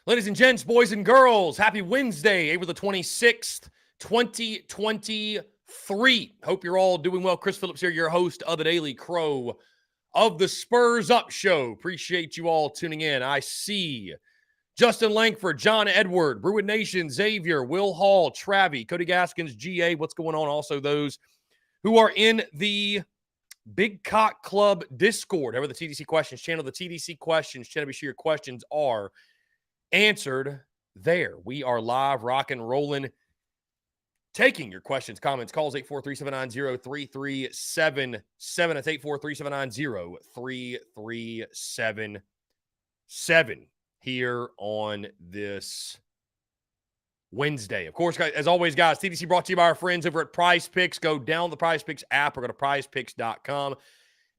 Ladies and gents, boys and girls, happy Wednesday, April the 26th, 2023. Hope you're all doing well. Chris Phillips here, your host of the Daily Crow of the Spurs Up Show. Appreciate you all tuning in. I see Justin Langford, John Edward, Bruin Nation, Xavier, Will Hall, Travie, Cody Gaskins, GA. What's going on? Also those who are in the Big Cock Club Discord, over the TDC Questions channel. The TDC Questions channel, be sure your questions are answered there. We are live, rock and rolling, taking your questions, comments, calls, 843-790-3377. That's 843-790-3377 here on this Wednesday. Of course, as always, guys, TDC brought to you by our friends over at Prize Picks. Go down the Prize Picks app or go to prizepicks.com.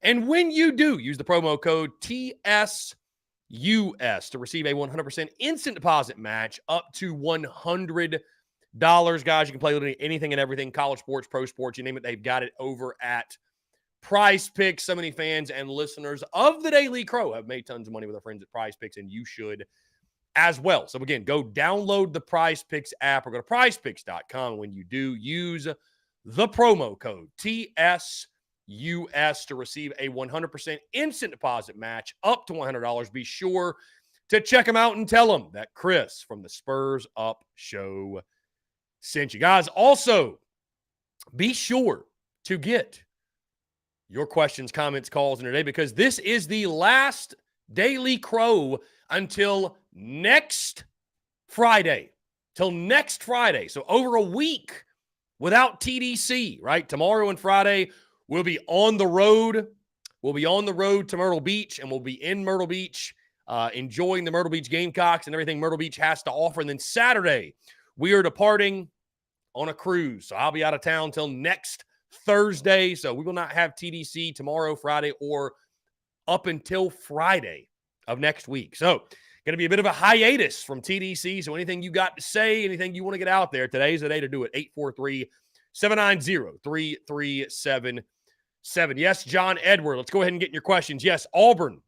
And when you do, use the promo code TSUS to receive a 100% instant deposit match up to $100. Guys, you can play literally anything and everything, college sports, pro sports, you name it, they've got it over at Prize Picks. So many fans and listeners of the Daily Crow have made tons of money with our friends at Prize Picks, and you should as well. So again, go download the Prize Picks app or go to prizepicks.com. When you do, use the promo code TSUS to receive a 100% instant deposit match up to $100. Be sure to check them out and tell them that Chris from the Spurs Up Show sent you. Guys, also, be sure to get your questions, comments, calls in today, because this is the last Daily Crow until next Friday. Till next Friday. So over a week without TDC, right? Tomorrow and Friday, we'll be on the road. We'll be on the road to Myrtle Beach, and we'll be in Myrtle Beach, enjoying the Myrtle Beach Gamecocks and everything Myrtle Beach has to offer. And then Saturday, we are departing on a cruise. So I'll be out of town till next Thursday. So we will not have TDC tomorrow, Friday, or up until Friday of next week. So going to be a bit of a hiatus from TDC. So anything you got to say, anything you want to get out there, today's the day to do it. 843-790-3377. Yes, John Edward. Let's go ahead and get in your questions. Yes, Auburn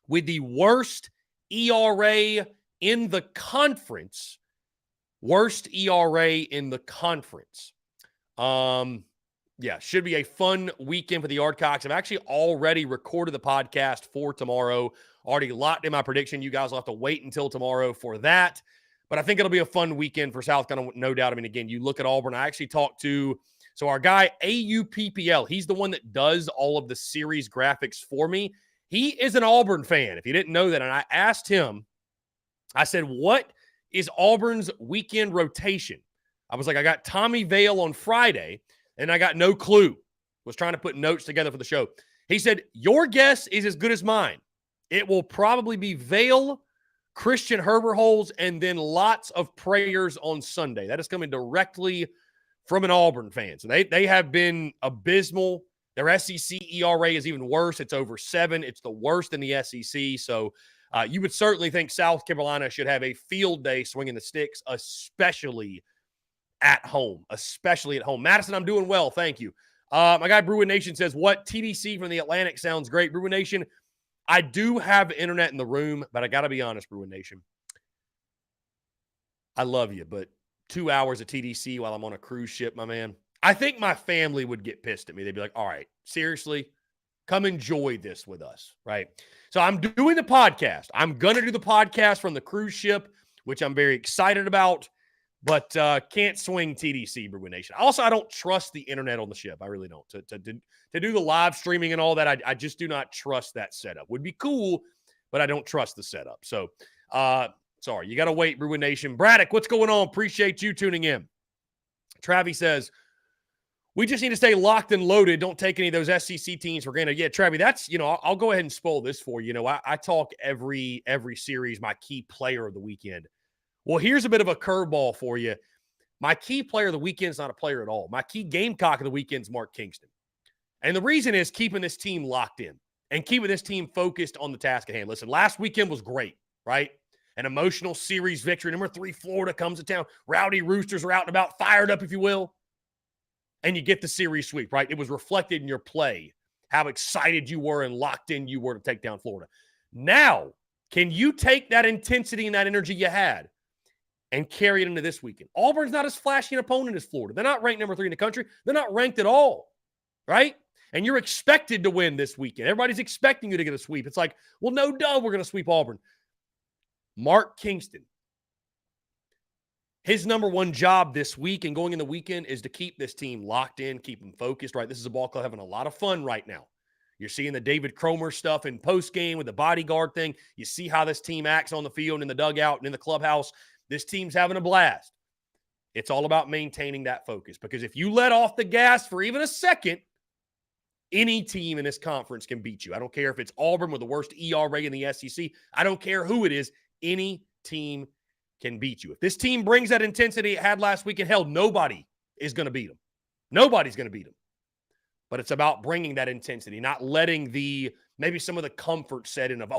with the worst ERA in the conference. Worst ERA in the conference. Yeah, should be a fun weekend for the Yardcocks. I've actually already recorded the podcast for tomorrow. Already locked in my prediction. You guys will have to wait until tomorrow for that. But I think it'll be a fun weekend for South Carolina, no doubt. I mean, again, you look at Auburn. I actually talked to, so our guy, AUPPL, he's the one that does all of the series graphics for me. He is an Auburn fan, if you didn't know that. And I asked him, I said, what is Auburn's weekend rotation? I was like, I got Tommy Vale on Friday, and I got no clue. Was trying to put notes together for the show. He said, your guess is as good as mine. It will probably be Vale, Christian Herberholz, and then lots of prayers on Sunday. That is coming directly from an Auburn fan. So they have been abysmal. Their SEC ERA is even worse. It's over 7. It's the worst in the SEC. So you would certainly think South Carolina should have a field day swinging the sticks, especially at home. Madison, I'm doing well. Thank you. My guy Bruin Nation says, what? TDC from the Atlantic sounds great. Bruin Nation, I do have internet in the room, but I got to be honest, Bruin Nation. I love you, but 2 hours of TDC while I'm on a cruise ship, my man. I think my family would get pissed at me. They'd be like, all right, seriously, come enjoy this with us, right? So I'm doing the podcast. I'm going to do the podcast from the cruise ship, which I'm very excited about, but can't swing TDC, Bruin Nation. Also, I don't trust the internet on the ship. I really don't. To do the live streaming and all that, I just do not trust that setup. Would be cool, but I don't trust the setup. So, sorry, you got to wait, Bruin Nation. Braddock, what's going on? Appreciate you tuning in. Travis says, we just need to stay locked and loaded. Don't take any of those SEC teams for granted. Yeah, Travis, that's, I'll go ahead and spoil this for you. I talk every series, my key player of the weekend. Well, here's a bit of a curveball for you. My key player of the weekend is not a player at all. My key Gamecock of the weekend is Mark Kingston. And the reason is keeping this team locked in and keeping this team focused on the task at hand. Listen, last weekend was great, right? An emotional series victory. Number 3, Florida comes to town. Rowdy Roosters are out and about, fired up, if you will. And you get the series sweep, right? It was reflected in your play, how excited you were and locked in you were to take down Florida. Now, Can you take that intensity and that energy you had and carry it into this weekend? Auburn's not as flashy an opponent as Florida. They're not ranked number 3 in the country. They're not ranked at all, right? And you're expected to win this weekend. Everybody's expecting you to get a sweep. It's like, well, no duh, we're going to sweep Auburn. Mark Kingston, his number one job this week and going in the weekend is to keep this team locked in, keep them focused, right? This is a ball club having a lot of fun right now. You're seeing the David Cromer stuff in postgame with the bodyguard thing. You see how this team acts on the field, in the dugout, and in the clubhouse. This team's having a blast. It's all about maintaining that focus, because if you let off the gas for even a second, any team in this conference can beat you. I don't care if it's Auburn with the worst ERA in the SEC. I don't care who it is. Any team can beat you. If this team brings that intensity it had last week, and hell, nobody is going to beat them. Nobody's going to beat them. But it's about bringing that intensity, not letting maybe some of the comfort set in of,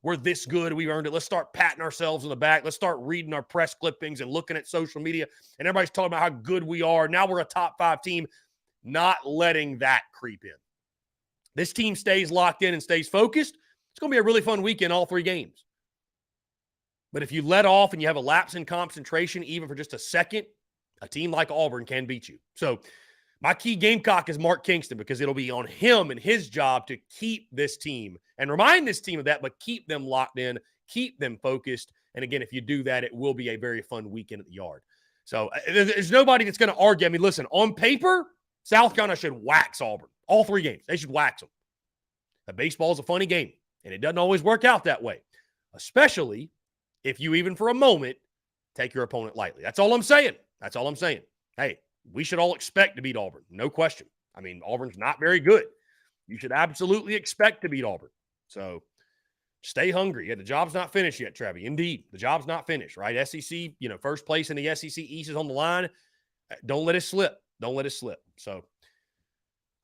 we're this good, we earned it. Let's start patting ourselves on the back. Let's start reading our press clippings and looking at social media, and everybody's talking about how good we are. Now we're a top 5 team. Not letting that creep in. This team stays locked in and stays focused. It's going to be a really fun weekend, all 3 games. But if you let off and you have a lapse in concentration, even for just a second, a team like Auburn can beat you. So my key Gamecock is Mark Kingston, because it'll be on him and his job to keep this team and remind this team of that, but keep them locked in, keep them focused. And again, if you do that, it will be a very fun weekend at the Yard. So there's nobody that's going to argue. I mean, listen, on paper, South Carolina should wax Auburn. All 3 games. They should wax them. But baseball is a funny game, and it doesn't always work out that way, especially if you even for a moment take your opponent lightly. That's all I'm saying. That's all I'm saying. Hey, we should all expect to beat Auburn. No question. I mean, Auburn's not very good. You should absolutely expect to beat Auburn. So stay hungry. Yeah, the job's not finished yet, Trevi. Indeed, the job's not finished, right? SEC, first place in the SEC East is on the line. Don't let it slip. Don't let it slip. So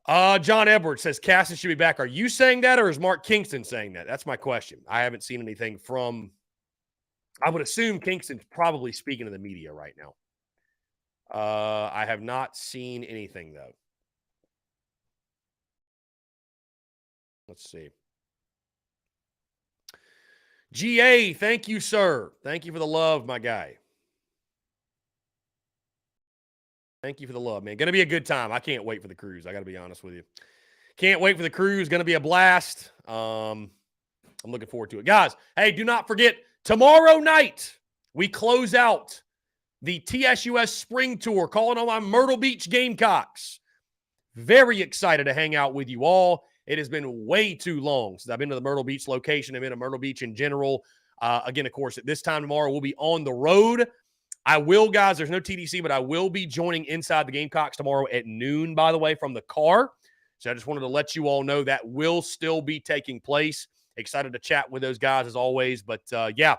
John Edwards says Cassis should be back. Are you saying that, or is Mark Kingston saying that? That's my question. I haven't seen anything from – I would assume Kingston's probably speaking to the media right now. I have not seen anything, though. Let's see. GA, thank you, sir. Thank you for the love, my guy. Thank you for the love, man. Going to be a good time. I can't wait for the cruise. I got to be honest with you. Can't wait for the cruise. Going to be a blast. I'm looking forward to it. Guys, hey, do not forget, tomorrow night, we close out the TSUS Spring Tour, calling on my Myrtle Beach Gamecocks. Very excited to hang out with you all. It has been way too long since I've been to the Myrtle Beach location. I've been to Myrtle Beach in general. Again, of course, at this time tomorrow, we'll be on the road. I will, guys, there's no TDC, but I will be joining Inside the Gamecocks tomorrow at noon, by the way, from the car. So I just wanted to let you all know that will still be taking place. Excited to chat with those guys as always. But, yeah,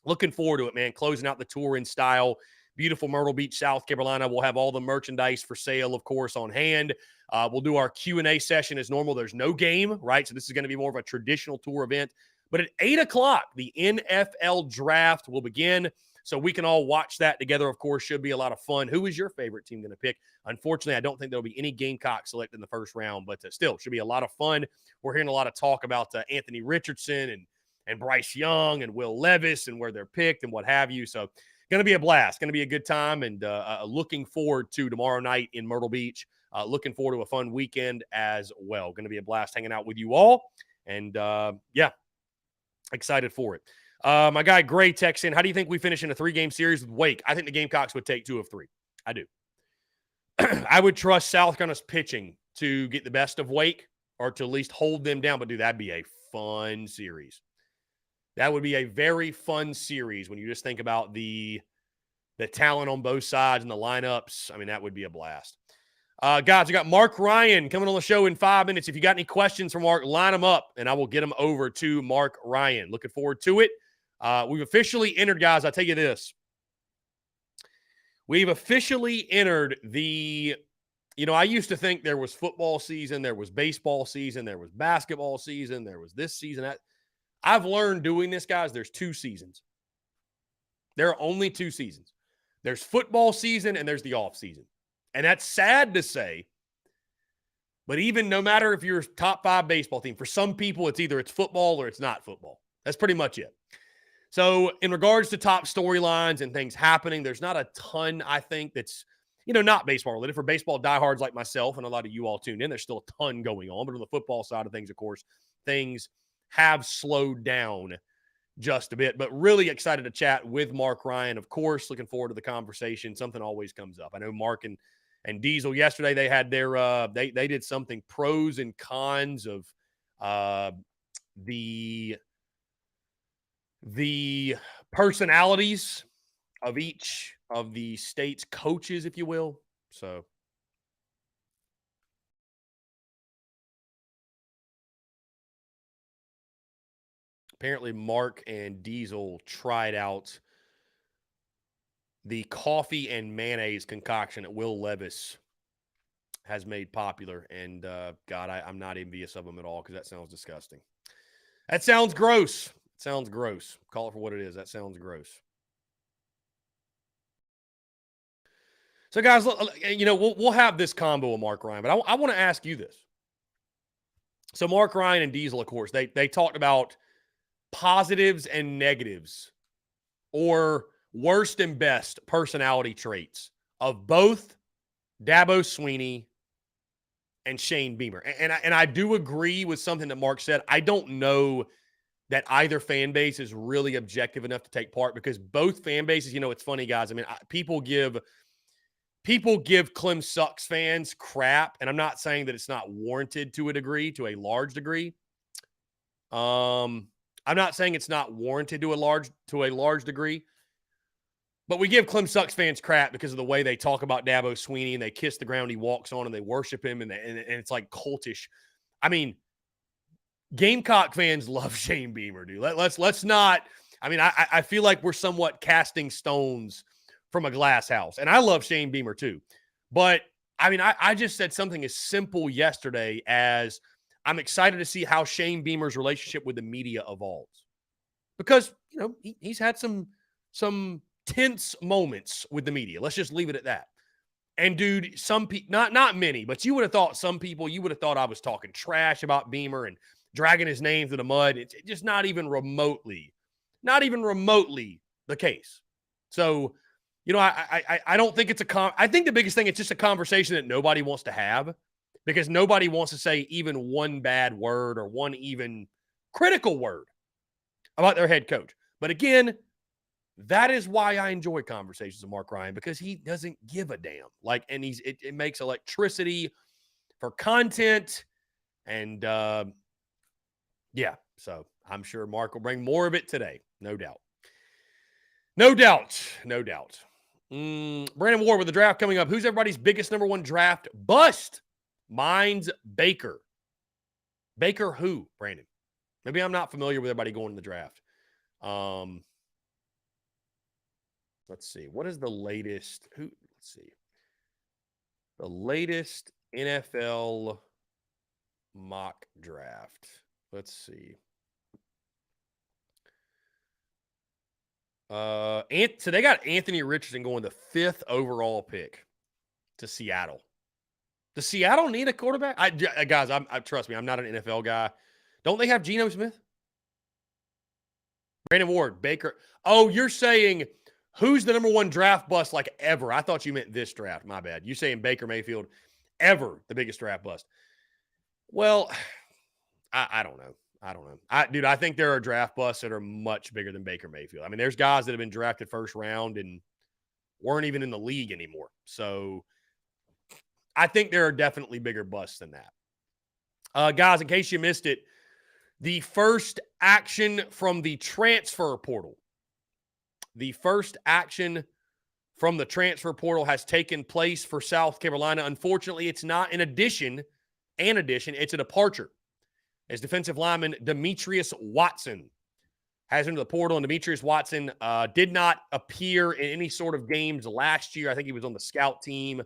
looking forward to it, man. Closing out the tour in style. Beautiful Myrtle Beach, South Carolina. We'll have all the merchandise for sale, of course, on hand. We'll do our Q&A session as normal. There's no game, right? So this is going to be more of a traditional tour event. But at 8 o'clock, the NFL draft will begin. So we can all watch that together, of course. Should be a lot of fun. Who is your favorite team going to pick? Unfortunately, I don't think there'll be any Gamecocks selected in the first round, but still, should be a lot of fun. We're hearing a lot of talk about Anthony Richardson and Bryce Young and Will Levis and where they're picked and what have you. So going to be a blast. Going to be a good time, and looking forward to tomorrow night in Myrtle Beach. Looking forward to a fun weekend as well. Going to be a blast hanging out with you all. And, yeah, excited for it. My guy Gray texts in, how do you think we finish in a 3-game series with Wake? I think the Gamecocks would take 2 of 3. I do. I would trust South Carolina's pitching to get the best of Wake, or to at least hold them down. But, dude, that'd be a fun series. That would be a very fun series when you just think about the talent on both sides and the lineups. I mean, that would be a blast. Guys, we got Mark Ryan coming on the show in 5 minutes. If you got any questions for Mark, line them up, and I will get them over to Mark Ryan. Looking forward to it. We've officially entered, guys, I'll tell you this. We've officially entered I used to think there was football season, there was baseball season, there was basketball season, there was this season. I've learned doing this, guys, there's 2 seasons. There are only 2 seasons. There's football season and there's the off season. And that's sad to say, but even no matter if you're a top 5 baseball team, for some people it's either it's football or it's not football. That's pretty much it. So in regards to top storylines and things happening, there's not a ton, I think, that's, not baseball related. For baseball diehards like myself and a lot of you all tuned in, there's still a ton going on. But on the football side of things, of course, things have slowed down just a bit. But really excited to chat with Mark Ryan. Of course, looking forward to the conversation. Something always comes up. I know Mark and Diesel yesterday, they had their they did something pros and cons of the personalities of each of the state's coaches, if you will. So apparently Mark and Diesel tried out the coffee and mayonnaise concoction that Will Levis has made popular. And God, I'm not envious of them at all because that sounds disgusting. That sounds gross. It sounds gross. Call it for what it is. That sounds gross. So, guys, we'll have this combo of Mark Ryan, but I want to ask you this. So, Mark Ryan and Diesel, of course, they talked about positives and negatives, or worst and best personality traits of both Dabo Swinney and Shane Beamer. And I do agree with something that Mark said. I don't know that either fan base is really objective enough to take part, because both fan bases, it's funny, guys. I mean, people give Clem Sucks fans crap, and I'm not saying that it's not warranted to a large degree. I'm not saying it's not warranted to a large degree, but we give Clem Sucks fans crap because of the way they talk about Dabo Swinney, and they kiss the ground he walks on, and they worship him, and it's like cultish. I mean, Gamecock fans love Shane Beamer, dude. Let's not. I mean, I feel like we're somewhat casting stones from a glass house, and I love Shane Beamer too. But I mean, I just said something as simple yesterday as I'm excited to see how Shane Beamer's relationship with the media evolves, because he's had some tense moments with the media. Let's just leave it at that. And dude, some people, not many, but you would have thought I was talking trash about Beamer and dragging his name through the mud. It's just not even remotely the case. So, I don't think it's I think the biggest thing, it's just a conversation that nobody wants to have, because nobody wants to say even one bad word or one even critical word about their head coach. But again, that is why I enjoy conversations with Mark Ryan, because he doesn't give a damn. And it makes electricity for content. And yeah, so I'm sure Mark will bring more of it today. No doubt. Brandon Ward, with the draft coming up, who's everybody's biggest number one draft bust? Mine's Baker. Baker who, Brandon? Maybe I'm not familiar with everybody going in the draft. Let's see. What is the latest? Let's see. The latest NFL mock draft. Let's see. So they got Anthony Richardson going the 5th overall pick to Seattle. Does Seattle need a quarterback? Guys, trust me, I'm not an NFL guy. Don't they have Geno Smith? Brandon Ward, Baker. Oh, you're saying who's the number one draft bust like ever? I thought you meant this draft. My bad. You saying Baker Mayfield ever the biggest draft bust? Well, I don't know. I think there are draft busts that are much bigger than Baker Mayfield. I mean, there's guys that have been drafted first round and weren't even in the league anymore. So I think there are definitely bigger busts than that. Guys, in case you missed it, the first action from the transfer portal. The first action from the transfer portal has taken place for South Carolina. Unfortunately, it's not an addition, it's a departure, as defensive lineman Demetrius Watson has into the portal. And Demetrius Watson did not appear in any sort of games last year. I think he was on the scout team.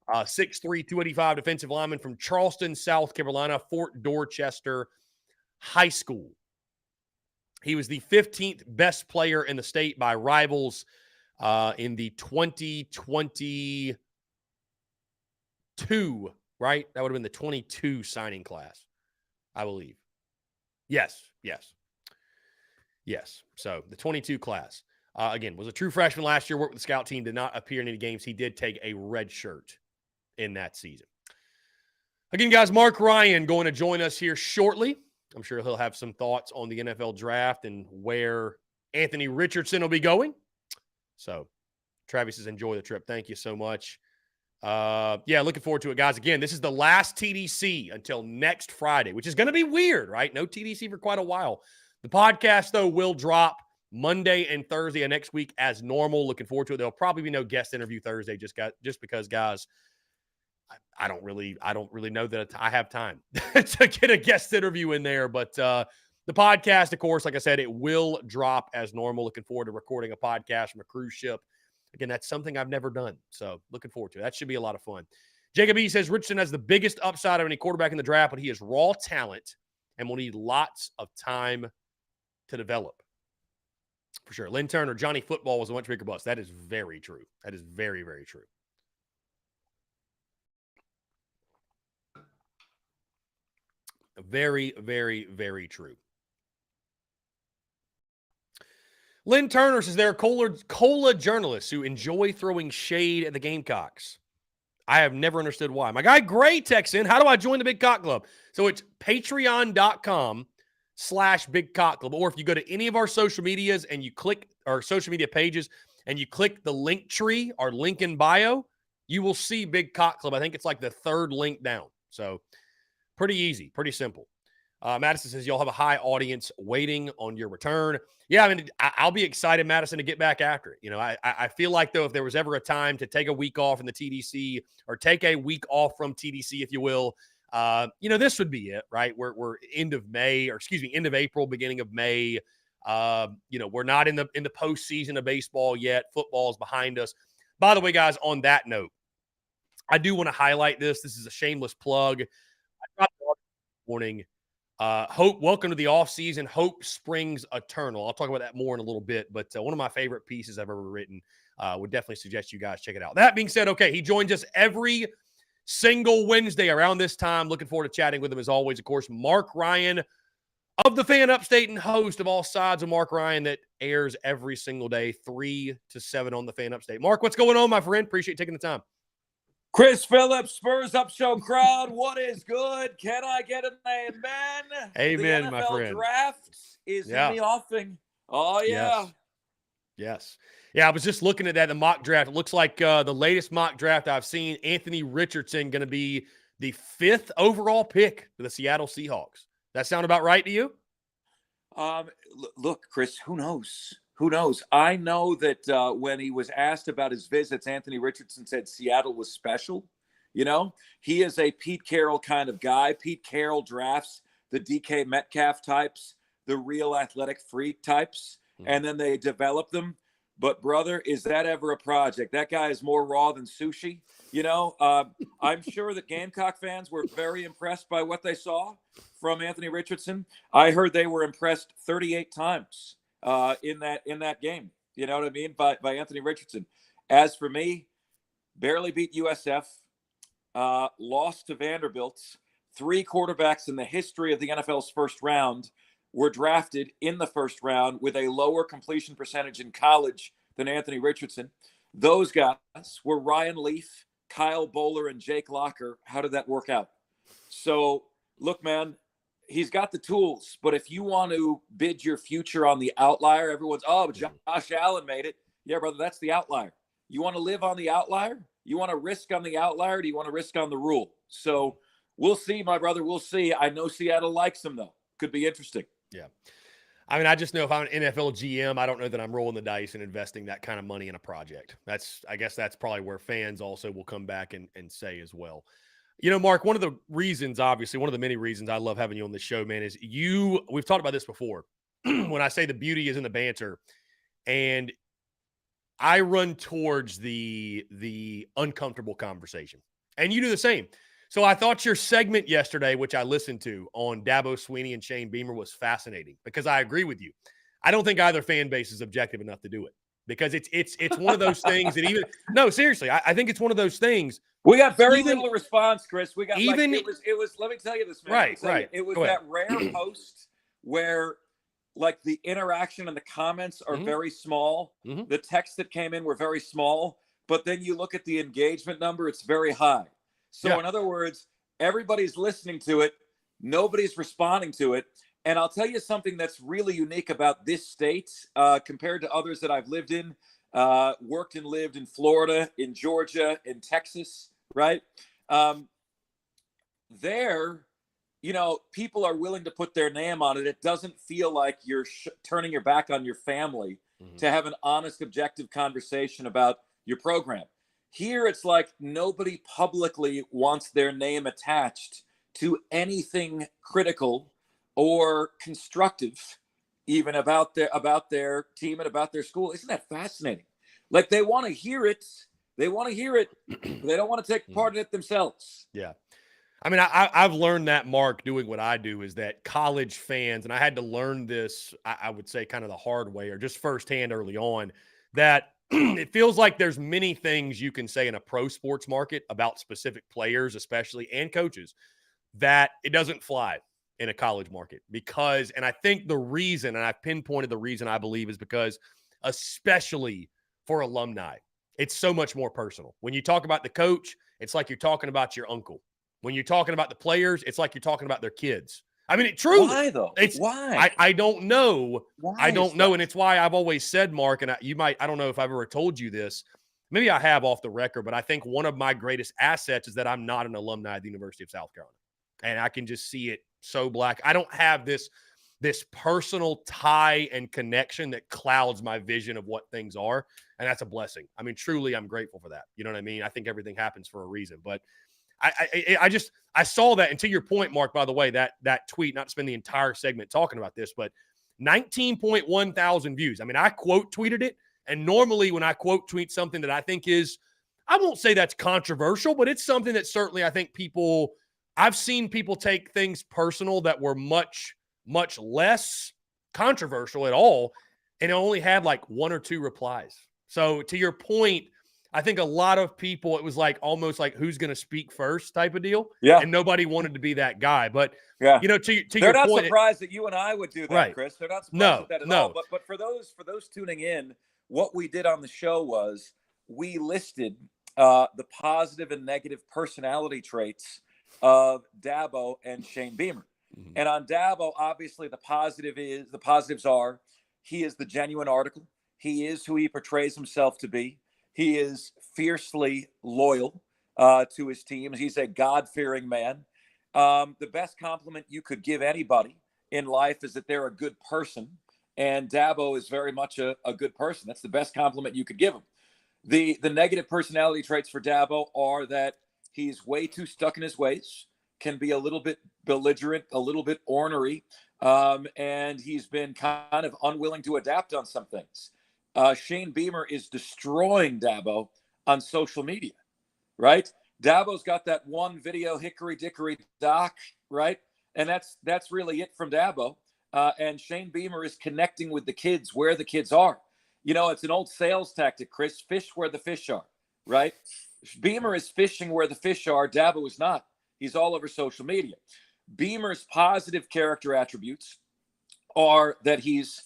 6'3", 285 defensive lineman from Charleston, South Carolina, Fort Dorchester High School. He was the 15th best player in the state by Rivals in the 2022, right? That would have been the 22 signing class, I believe. Yes. Yes. So the 22 class, again, was a true freshman last year, worked with the scout team, did not appear in any games. He did take a red shirt in that season. Again, guys, Mark Ryan going to join us here shortly. I'm sure he'll have some thoughts on the NFL draft and where Anthony Richardson will be going. So Travis says, enjoy the trip. Thank you so much. Looking forward to it, guys. Again, this is the last TDC until next Friday, which is going to be weird, right? No TDC for quite a while. The podcast, though, will drop Monday and Thursday of next week as normal. Looking forward to it. There'll probably be no guest interview Thursday just because, guys, I don't really know that I have time to get a guest interview in there. But the podcast, of course, like I said, it will drop as normal. Looking forward to recording a podcast from a cruise ship. Again, that's something I've never done. So looking forward to it. That should be a lot of fun. Jacob E. says Richardson has the biggest upside of any quarterback in the draft, but he is raw talent and will need lots of time to develop. For sure. Lynn Turner, Johnny Football was a much bigger bust. That is very true. That is very, very true. Very, very, very true. Lynn Turner says there are cola journalists who enjoy throwing shade at the Gamecocks. I have never understood why. My guy Gray texts in, how do I join the Big Cock Club? So it's patreon.com/Big Cock Club. Or if you go to any of our social medias and you click our social media pages and you click the link tree, our link in bio, you will see Big Cock Club. I think it's like the third link down. So pretty easy, pretty simple. Madison says you'll have a high audience waiting on your return. Yeah, I mean, I'll be excited, Madison, to get back after it. You know, I feel like, though, if there was ever a time to take a week off in the TDC or take a week off from TDC, if you will, this would be it, right? We're end of April, beginning of May. We're not in the postseason of baseball yet. Football is behind us. By the way, guys, on that note, I do want to highlight this. This is a shameless plug. I dropped the article this morning. Hope, welcome to the off season. Hope springs eternal. I'll talk about that more in a little bit, but one of my favorite pieces I've ever written. Would definitely suggest you guys check it out. That being said, okay, he joins us every single Wednesday around this time. Looking forward to chatting with him as always. Of course, Mark Ryan of the Fan Upstate and host of All Sides of Mark Ryan that airs every single day, 3 to 7 on the Fan Upstate. Mark, what's going on, my friend? Appreciate you taking the time. Chris Phillips, Spurs Up Show crowd. What is good? Can I get an amen? Amen, the NFL my friend. Draft is in the offing. Oh, yeah. Yes. Yeah, I was just looking at that, the mock draft. It looks like the latest mock draft I've seen, Anthony Richardson going to be the 5th overall pick for the Seattle Seahawks. That sound about right to you? Look, Chris, who knows? Who knows? I know that when he was asked about his visits, Anthony Richardson said Seattle was special. You know, he is a Pete Carroll kind of guy. Pete Carroll drafts the DK Metcalf types, the real athletic freak types, and then they develop them. But, brother, is that ever a project? That guy is more raw than sushi. You know, I'm sure that Gamecock fans were very impressed by what they saw from Anthony Richardson. I heard they were impressed 38 times. In that game, you know what I mean, by Anthony Richardson. As for me, barely beat USF, lost to Vanderbilt. 3 quarterbacks in the history of the NFL's first round were drafted in the first round with a lower completion percentage in college than Anthony Richardson. Those guys were Ryan Leaf, Kyle Bowler, and Jake Locker. How did that work out? So, look, man, he's got the tools, but if you want to bid your future on the outlier, everyone's, Josh Allen made it. Yeah, brother, that's the outlier. You want to live on the outlier? You want to risk on the outlier? Or do you want to risk on the rule? So we'll see, my brother. We'll see. I know Seattle likes him, though. Could be interesting. Yeah. I mean, I just know if I'm an NFL GM, I don't know that I'm rolling the dice and investing that kind of money in a project. I guess that's probably where fans also will come back and say as well. You know, Mark, one of the reasons, obviously, one of the many reasons I love having you on this show, man, is we've talked about this before, when I say the beauty is in the banter, and I run towards the uncomfortable conversation. And you do the same. So I thought your segment yesterday, which I listened to on Dabo Swinney and Shane Beamer, was fascinating because I agree with you. I don't think either fan base is objective enough to do it because it's one of those things that no, seriously, I think it's one of those things. We got very little response, Chris. We got it was. Let me tell you this, man. Right. It was that rare post where like the interaction and the comments are Mhm. very small. Mhm. The texts that came in were very small, but then you look at the engagement number, it's very high. So Yeah. in other words, everybody's listening to it, nobody's responding to it. And I'll tell you something that's really unique about this state compared to others that I've lived in, worked and lived in Florida, in Georgia, in Texas, right? Um, there, people are willing to put their name on it. It doesn't feel like you're turning your back on your family Mhm. to have an honest, objective conversation about your program. Here, it's like nobody publicly wants their name attached to anything critical or constructive, even about their team and about their school. Isn't that fascinating? Like they want to hear it. They want to hear it, but they don't want to take part in it themselves. Yeah. I mean, I've learned that, Mark, doing what I do, is that college fans, and I had to learn this, I would say, kind of the hard way or just firsthand early on, that it feels like there's many things you can say in a pro sports market about specific players, especially, and coaches, that it doesn't fly in a college market because, and I think the reason, and I've pinpointed the reason I believe is because, especially for alumni, it's so much more personal. When you talk about the coach, it's like you're talking about your uncle. When you're talking about the players, it's like you're talking about their kids. I mean, it truly, Why though? it's, Why? I don't know. I Why is don't know. that? And it's why I've always said, Mark, and I don't know if I've ever told you this. Maybe I have off the record, but I think one of my greatest assets is that I'm not an alumni of the University of South Carolina. And I can just see it so black. I don't have this personal tie and connection that clouds my vision of what things are. And that's a blessing. I mean, truly, I'm grateful for that. You know what I mean? I think everything happens for a reason. But I saw that. And to your point, Mark, by the way, that tweet, not to spend the entire segment talking about this, but 19.1 thousand views. I mean, I quote tweeted it. And normally when I quote tweet something that I think is, I won't say that's controversial, but it's something that certainly I think I've seen people take things personal that were much, much less controversial at all. And it only had like 1 or 2 replies. So to your point, I think a lot of people, it was like almost like who's going to speak first type of deal. Yeah. And nobody wanted to be that guy. But, Yeah. to They're your not point, surprised that you and I would do that, right. Chris. They're not surprised No, at that at no. all. But for those tuning in, what we did on the show was we listed the positive and negative personality traits of Dabo and Shane Beamer. Mhm. And on Dabo, obviously the positives are he is the genuine article. He is who he portrays himself to be. He is fiercely loyal to his teams. He's a God-fearing man. The best compliment you could give anybody in life is that they're a good person. And Dabo is very much a good person. That's the best compliment you could give him. The negative personality traits for Dabo are that he's way too stuck in his ways, can be a little bit belligerent, a little bit ornery, and he's been kind of unwilling to adapt on some things. Shane Beamer is destroying Dabo on social media, right? Dabo's got that one video, Hickory Dickory Dock, right? And that's really it from Dabo. And Shane Beamer is connecting with the kids where the kids are. It's an old sales tactic, Chris. Fish where the fish are, right? Beamer is fishing where the fish are. Dabo is not. He's all over social media. Beamer's positive character attributes are that he's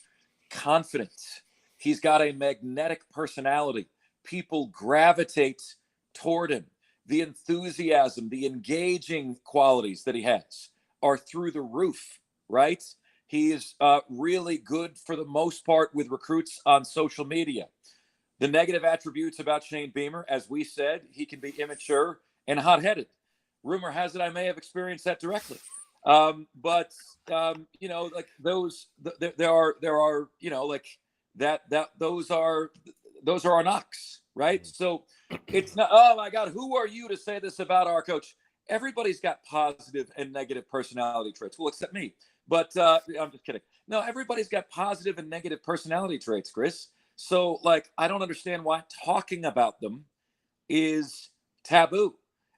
confident. He's got a magnetic personality. People gravitate toward him. The enthusiasm, the engaging qualities that he has are through the roof, right? He is really good for the most part with recruits on social media. The negative attributes about Shane Beamer, as we said, he can be immature and hot-headed. Rumor has it I may have experienced that directly. But like those, there are, like that those are our knocks, right? So it's not, oh my God, who are you to say this about our coach? Everybody's got positive and negative personality traits. Well, except me. But I'm just kidding. No, everybody's got positive and negative personality traits, Chris. So, like, I don't understand why talking about them is taboo.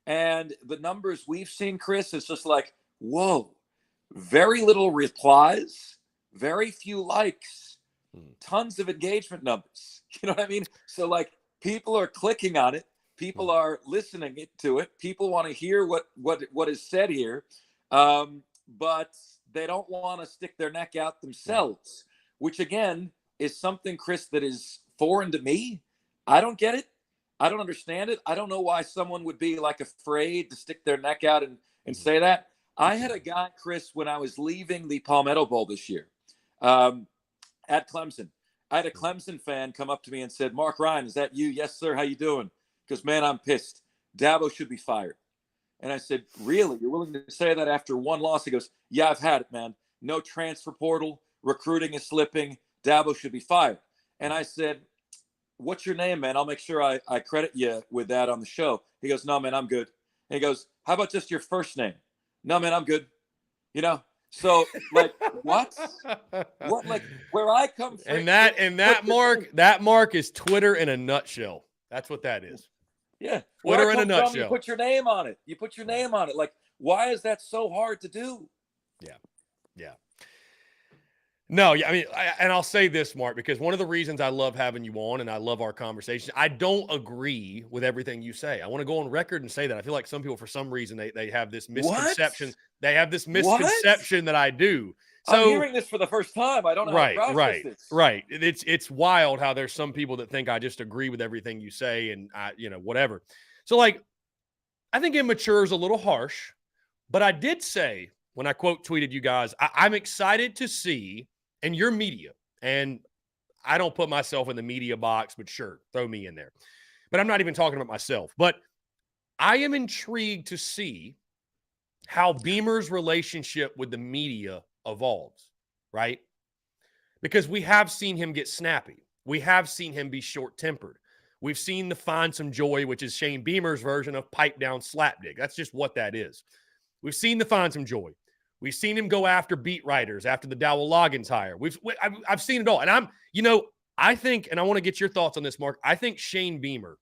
And the numbers we've seen, Chris, is just like, whoa, very little replies, very few likes, tons of engagement numbers. You know what I mean? So, like, people are clicking on it. People are listening to it. People want to hear what is said here. But they don't want to stick their neck out themselves, which again is something, Chris, that is foreign to me. I don't get it. I don't understand it. I don't know why someone would be like afraid to stick their neck out and say that. I had a guy, Chris, when I was leaving the Palmetto Bowl this year at Clemson. I had a Clemson fan come up to me and said, "Mark Ryan, is that you?" "Yes, sir. How you doing?" Because, "Man, I'm pissed. Dabo should be fired." And I said, "Really? You're willing to say that after one loss?" He goes, "Yeah, I've had it, man. No transfer portal. Recruiting is slipping. Dabo should be fired." And I said, "What's your name, man? I'll make sure I credit you with that on the show." He goes, "No, man, I'm good." And he goes, "How about just your first name?" "No, man, I'm good." You know? So, like, what? What, like, where I come from? And that Mark is Twitter in a nutshell. That's what that is. Yeah. Twitter in a nutshell. You put your name on it. You put your name on it. Like, why is that so hard to do? Yeah. Yeah. No, yeah, I mean, and I'll say this, Mark, because one of the reasons I love having you on and I love our conversation, I don't agree with everything you say. I want to go on record and say that. I feel like some people, for some reason, they have this misconception. What? They have this misconception that I do. So, I'm hearing this for the first time. I don't know how to process this. Right. It's wild how there's some people that think I just agree with everything you say and whatever. So, like, I think immature is a little harsh, but I did say when I quote tweeted you guys, I'm excited to see, and your media, and I don't put myself in the media box, but sure, throw me in there. But I'm not even talking about myself. But I am intrigued to see how Beamer's relationship with the media evolves, right? Because we have seen him get snappy. We have seen him be short-tempered. We've seen the find some joy, which is Shane Beamer's version of pipe down slapdick. That's just what that is. We've seen the find some joy. We've seen him go after beat writers after the Dowell Loggins hire. I've seen it all. And I think, and I want to get your thoughts on this, Mark. I think Shane Beamer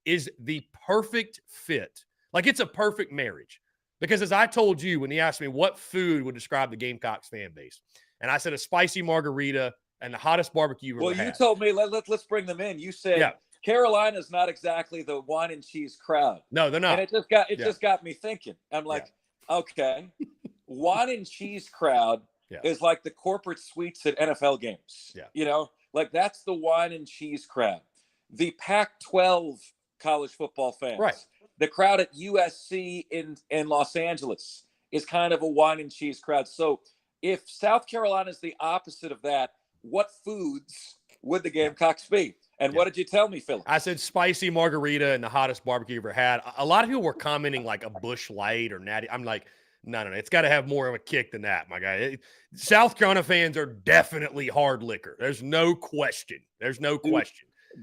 is the perfect fit. Like, it's a perfect marriage. Because as I told you when he asked me what food would describe the Gamecocks fan base, and I said a spicy margarita and the hottest barbecue you've ever had. Well, you told me, let's bring them in. You said Carolina's not exactly the wine and cheese crowd. No, they're not. And it just got me thinking. I'm like, okay. Wine and cheese crowd is like the corporate suites at NFL games. Yeah. You know, like that's the wine and cheese crowd. The Pac-12 college football fans. Right. The crowd at USC in Los Angeles is kind of a wine and cheese crowd. So if South Carolina is the opposite of that, what foods would the Gamecocks be? And what did you tell me, Phil? I said spicy margarita and the hottest barbecue you ever had. A lot of people were commenting like a Busch Light or Natty. I'm like, no. It's got to have more of a kick than that, my guy. South Carolina fans are definitely hard liquor. There's no question.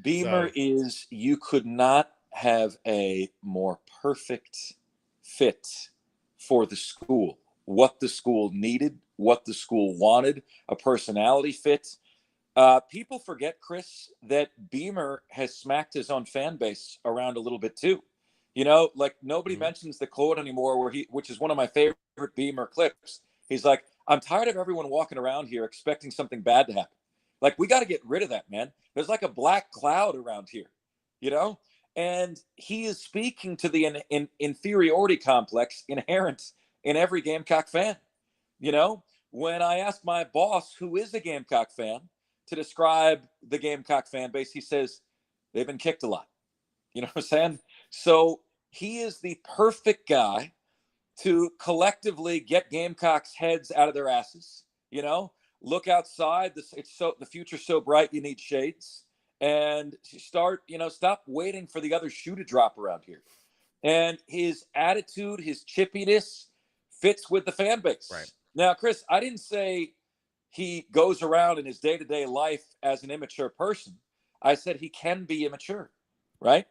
Beamer is, you could not have a more perfect fit for the school. What the school needed, what the school wanted, a personality fit. People forget, Chris, that Beamer has smacked his own fan base around a little bit too. You know, like nobody mentions the quote anymore which is one of my favorite Beamer clips. He's like, "I'm tired of everyone walking around here expecting something bad to happen. Like, we got to get rid of that, man. There's like a black cloud around here, you know?" And he is speaking to the inferiority complex inherent in every Gamecock fan. You know, when I asked my boss, who is a Gamecock fan, to describe the Gamecock fan base, he says, they've been kicked a lot. You know what I'm saying? So he is the perfect guy to collectively get Gamecocks' heads out of their asses. You know, look outside. The future's so bright, you need shades. And stop waiting for the other shoe to drop around here. And his attitude, his chippiness fits with the fan base. Right. Now, Chris, I didn't say he goes around in his day-to-day life as an immature person. I said he can be immature, right?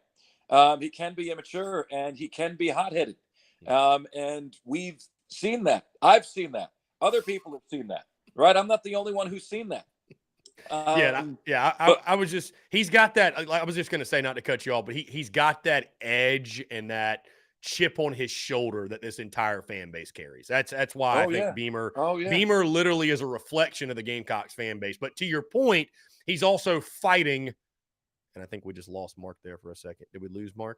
He can be immature and he can be hot-headed. And we've seen that. I've seen that. Other people have seen that, right? I'm not the only one who's seen that. I was just, he's got that, I was just going to say, not to cut you off, but he's got that edge and that chip on his shoulder that this entire fan base carries. That's why I think Beamer literally is a reflection of the Gamecocks fan base. But to your point, he's also fighting, and I think we just lost Mark there for a second. Did we lose Mark?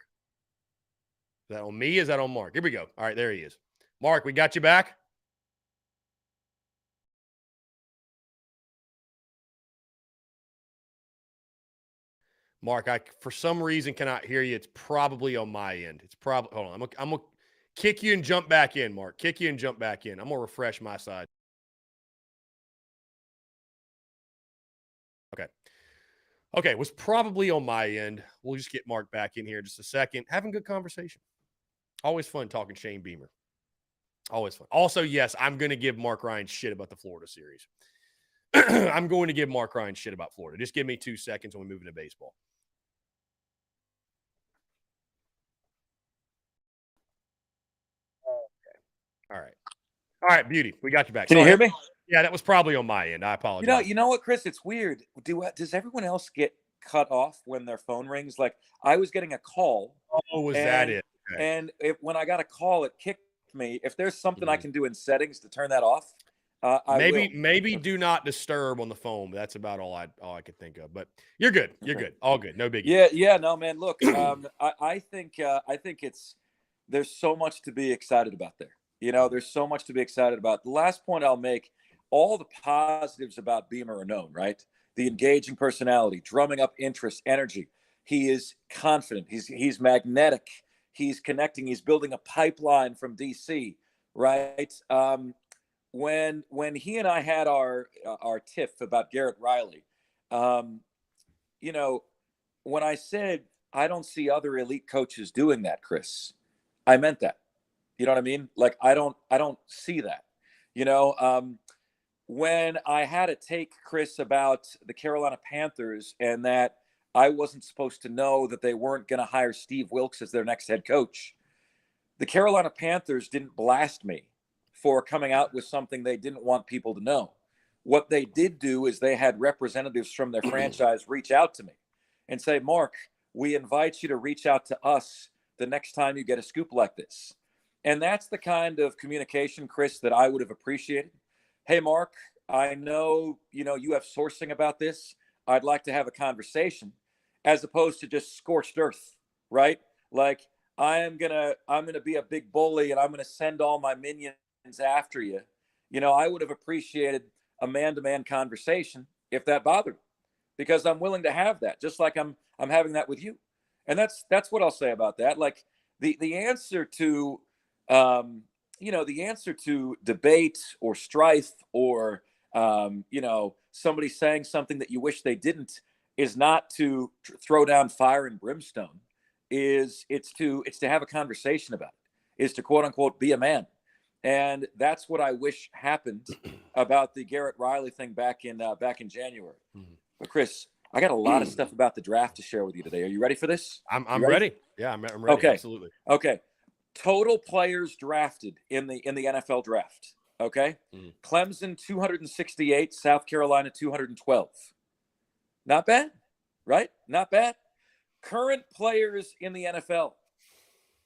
Is that on me? Is that on Mark? Here we go. All right, there he is. Mark, we got you back. Mark, I for some reason cannot hear you. It's probably on my end. It's probably hold on. I'm gonna kick you and jump back in, Mark. Kick you and jump back in. I'm gonna refresh my side. Okay. Okay, it was probably on my end. We'll just get Mark back in here in just a second. Having good conversation. Always fun talking Shane Beamer. Always fun. Also, yes, I'm going to give Mark Ryan shit about the Florida series. I'm going to give Mark Ryan shit about Florida. Just give me 2 seconds when we move into baseball. Okay. All right. All right, beauty. We got you back. Can you hear me? Yeah, that was probably on my end. I apologize. You know what, Chris? It's weird. Does everyone else get cut off when their phone rings? Like I was getting a call. Oh, was that it? Okay. And when I got a call, it kicked me. If there's something I can do in settings to turn that off, maybe do not disturb on the phone. But that's about all I could think of. But you're good. You're good. All good. No biggie. Yeah. No, man. Look, I think there's so much to be excited about there. There's so much to be excited about. The last point I'll make: all the positives about Beamer are known, right? The engaging personality, drumming up interest, energy. He is confident. He's magnetic. He's connecting. He's building a pipeline from DC, right? When he and I had our tiff about Garrett Riley, when I said I don't see other elite coaches doing that, Chris, I meant that. You know what I mean? Like I don't see that. When I had a take, Chris, about the Carolina Panthers and that I wasn't supposed to know that they weren't going to hire Steve Wilks as their next head coach, the Carolina Panthers didn't blast me for coming out with something they didn't want people to know. What they did do is they had representatives from their franchise reach out to me and say, Mark, we invite you to reach out to us the next time you get a scoop like this. And that's the kind of communication, Chris, that I would have appreciated. Hey, Mark, I know, you have sourcing about this. I'd like to have a conversation, as opposed to just scorched earth, right? Like I'm going to be a big bully and I'm going to send all my minions after you. I would have appreciated a man-to-man conversation if that bothered me, because I'm willing to have that, just like I'm having that with you. And that's what I'll say about that. Like the answer to, the answer to debate or strife or, somebody saying something that you wish they didn't is not to throw down fire and brimstone. It's to have a conversation about it, is to quote unquote be a man. And that's what I wish happened about the Garrett Riley thing back in January. Mm-hmm. But Chris, I got a lot of stuff about the draft to share with you today. Are you ready for this? I'm ready. Yeah, I'm ready. Okay. Absolutely. Okay. Total players drafted in the NFL draft. Okay. Mm-hmm. Clemson 268, South Carolina 212. Not bad, right? Not bad. Current players in the NFL: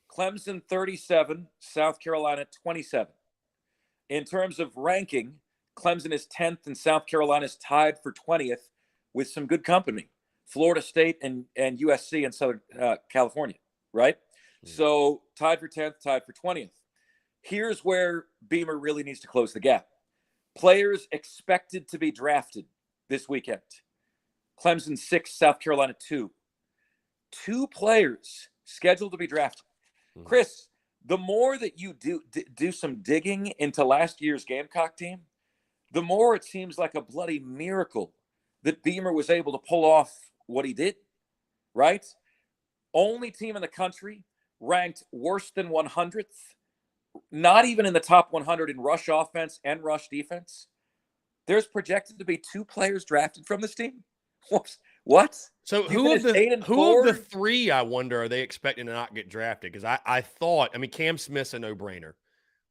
Clemson 37, South Carolina 27. In terms of ranking, Clemson is 10th and South Carolina is tied for 20th with some good company: Florida State and USC in Southern California, right? Mm-hmm. So tied for 10th, tied for 20th. Here's where Beamer really needs to close the gap. Players expected to be drafted this weekend: Clemson 6, South Carolina 2. 2 players scheduled to be drafted. Chris, the more that you do some digging into last year's Gamecock team, the more it seems like a bloody miracle that Beamer was able to pull off what he did, right? Only team in the country ranked worse than 100th, not even in the top 100 in rush offense and rush defense. There's projected to be 2 players drafted from this team. What? So who of the 3, I wonder, are they expecting to not get drafted? Because I thought, Cam Smith's a no-brainer.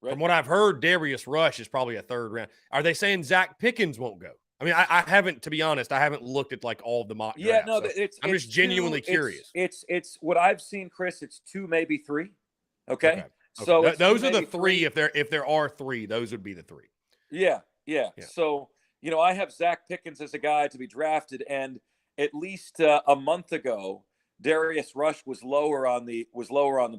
Right. From what I've heard, Darius Rush is probably a 3rd round. Are they saying Zach Pickens won't go? I haven't, to be honest, I haven't looked at like all of the mock drafts. Yeah, no, so I'm just genuinely curious. It's what I've seen, Chris. It's 2, maybe 3. Okay. So those are the 3. If there are 3, those would be the 3. Yeah. So I have Zach Pickens as a guy to be drafted, and at least a month ago, Darius Rush was lower on the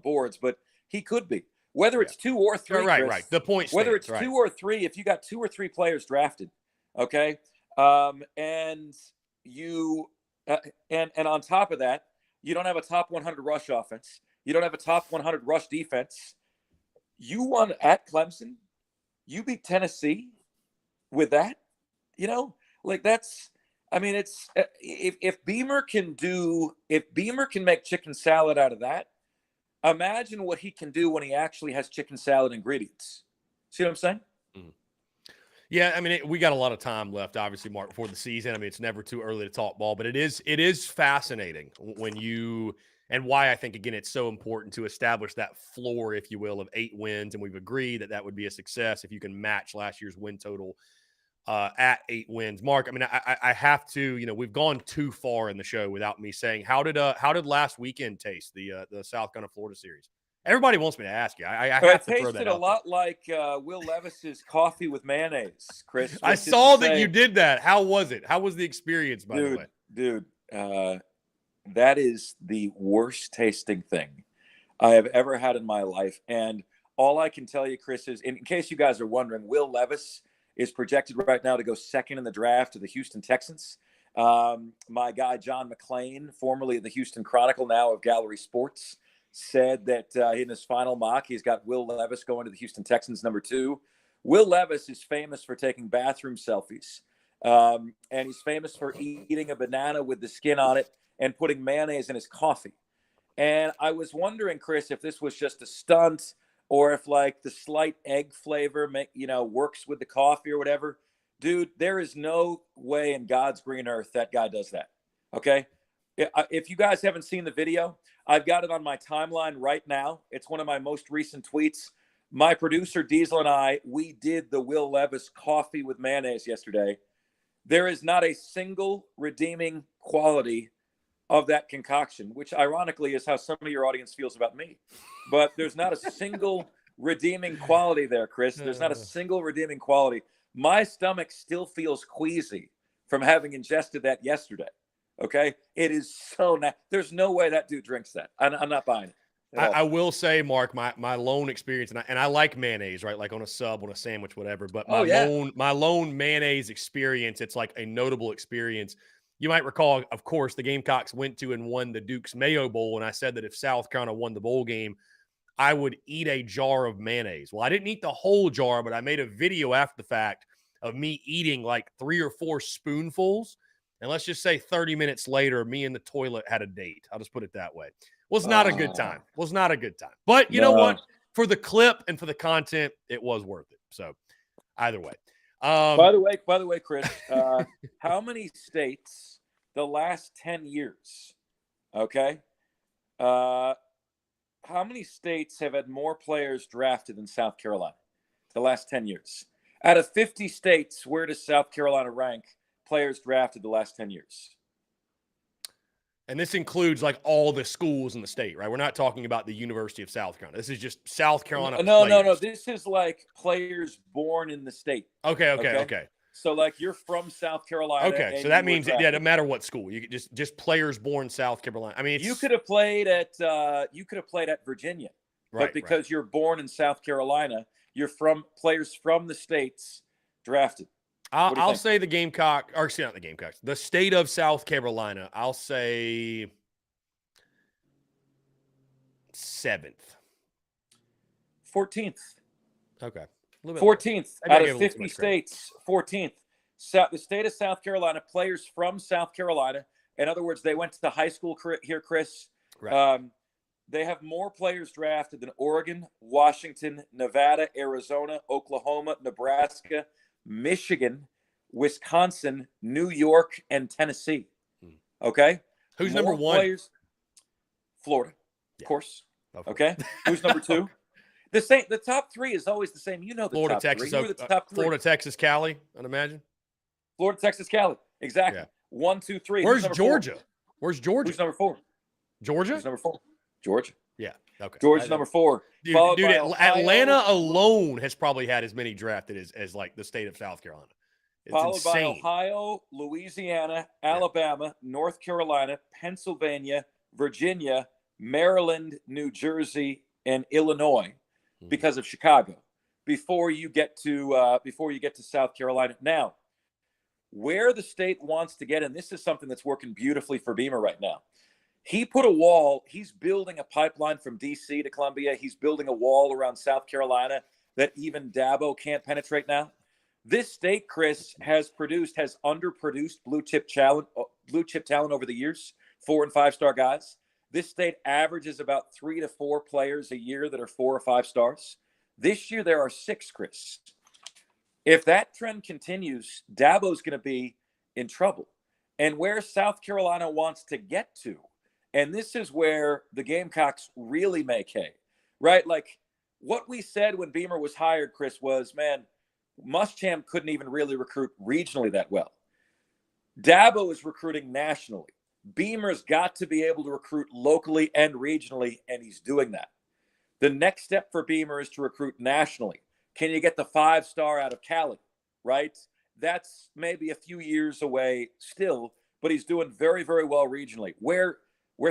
boards, but he could be. Whether it's 2 or 3, right, Chris, The point. Whether stands, it's 2 or 3, if you got 2 or 3 players drafted, okay, and you Uh, and on top of that, you don't have a top 100 rush offense. You don't have a top 100 rush defense. You won at Clemson. You beat Tennessee with that. You know, like that's. I mean, it's if Beamer can make chicken salad out of that, imagine what he can do when he actually has chicken salad ingredients. See what I'm saying? Mm. Yeah, I mean, we got a lot of time left, obviously, Mark, before the season. I mean, it's never too early to talk ball, but it is fascinating when you and why I think again it's so important to establish that floor, if you will, of 8 wins, and we've agreed that would be a success if you can match last year's win total at 8 wins. Mark, I mean, I have to, we've gone too far in the show without me saying how did last weekend taste, the South Carolina Florida series? Everybody wants me to ask you. I have to throw that out. It tasted a lot like Will Levis's coffee with mayonnaise, Chris. I saw that you did that. How was it? How was the experience, by the way? Dude, that is the worst tasting thing I have ever had in my life. And all I can tell you, Chris, is in case you guys are wondering, Will Levis is projected right now to go second in the draft to the Houston Texans. My guy, John McClain, formerly of the Houston Chronicle, now of Gallery Sports, said that in his final mock, he's got Will Levis going to the Houston Texans, number 2. Will Levis is famous for taking bathroom selfies. And he's famous for eating a banana with the skin on it and putting mayonnaise in his coffee. And I was wondering, Chris, if this was just a stunt or if like the slight egg flavor, works with the coffee or whatever. Dude, there is no way in God's green earth that guy does that. Okay. If you guys haven't seen the video, I've got it on my timeline right now. It's one of my most recent tweets. My producer Diesel and I, we did the Will Levis coffee with mayonnaise yesterday. There is not a single redeeming quality of that concoction, which ironically is how some of your audience feels about me. But there's not a single redeeming quality there, Chris. There's not a single redeeming quality. My stomach still feels queasy from having ingested that yesterday. Okay? It is so there's no way that dude drinks that. I'm not buying it. I will say, Mark, my lone experience, and I like mayonnaise, right? Like on a sub, on a sandwich, whatever. But my lone mayonnaise experience, it's like a notable experience. You might recall, of course, the Gamecocks went to and won the Duke's Mayo Bowl, and I said that if South Carolina won the bowl game, I would eat a jar of mayonnaise. Well, I didn't eat the whole jar, but I made a video after the fact of me eating like 3 or 4 spoonfuls. And let's just say 30 minutes later, me in the toilet had a date. I'll just put it that way. Was not a good time. Was not a good time. But you know what? For the clip and for the content, it was worth it. So either way. By the way, Chris, how many states the last 10 years, okay? How many states have had more players drafted than South Carolina the last 10 years? Out of 50 states, where does South Carolina rank players drafted the last 10 years? And this includes like all the schools in the state, right? We're not talking about the University of South Carolina. This is just South Carolina players. No. This is like players born in the state. Okay. So like you're from South Carolina. Okay, so that means it doesn't matter what school. You could just players born South Carolina. I mean, you could have played at Virginia, right? But because you're born in South Carolina, you're from players from the states drafted. I'll say the Gamecock, or not the Gamecocks, the state of South Carolina. I'll say 7th, 14th. Okay, 14th out of 50 states. 14th. The state of South Carolina, players from South Carolina. In other words, they went to the high school here, Chris. Right. They have more players drafted than Oregon, Washington, Nevada, Arizona, Oklahoma, Nebraska, Michigan, Wisconsin, New York, and Tennessee. Okay? Who's number 1? Players, Florida, of course. Okay? Who's number 2? The top 3 is always the same. You know the Florida, top Texas, 3. Florida, Texas, Cali, I'd imagine. Florida, Texas, Cali. Exactly. Yeah. 1, 2, 3. Where's Georgia? 4? Where's Georgia? Who's number 4? Georgia? Who's number 4? Georgia. Yeah. Okay. Georgia's number 4. Dude, Atlanta alone has probably had as many drafted as like the state of South Carolina. It's followed insane. by Ohio, Louisiana, Alabama, North Carolina, Pennsylvania, Virginia, Maryland, New Jersey, and Illinois, because of Chicago. Before you get to South Carolina. Now, where the state wants to get, and this is something that's working beautifully for Beamer right now. He put a wall. He's building a pipeline from D.C. to Columbia. He's building a wall around South Carolina that even Dabo can't penetrate now. This state, Chris, has underproduced blue chip talent over the years, 4 and 5 star guys. This state averages about 3 to 4 players a year that are 4 or 5 stars. This year there are 6, Chris. If that trend continues, Dabo's going to be in trouble. And where South Carolina wants to get to, and this is where the Gamecocks really make hay, right? Like what we said when Beamer was hired, Chris, was, man, Muschamp couldn't even really recruit regionally that well. Dabo is recruiting nationally. Beamer's got to be able to recruit locally and regionally, and he's doing that. The next step for Beamer is to recruit nationally. Can you get the 5-star out of Cali, right? That's maybe a few years away still, but he's doing very, very well regionally. Where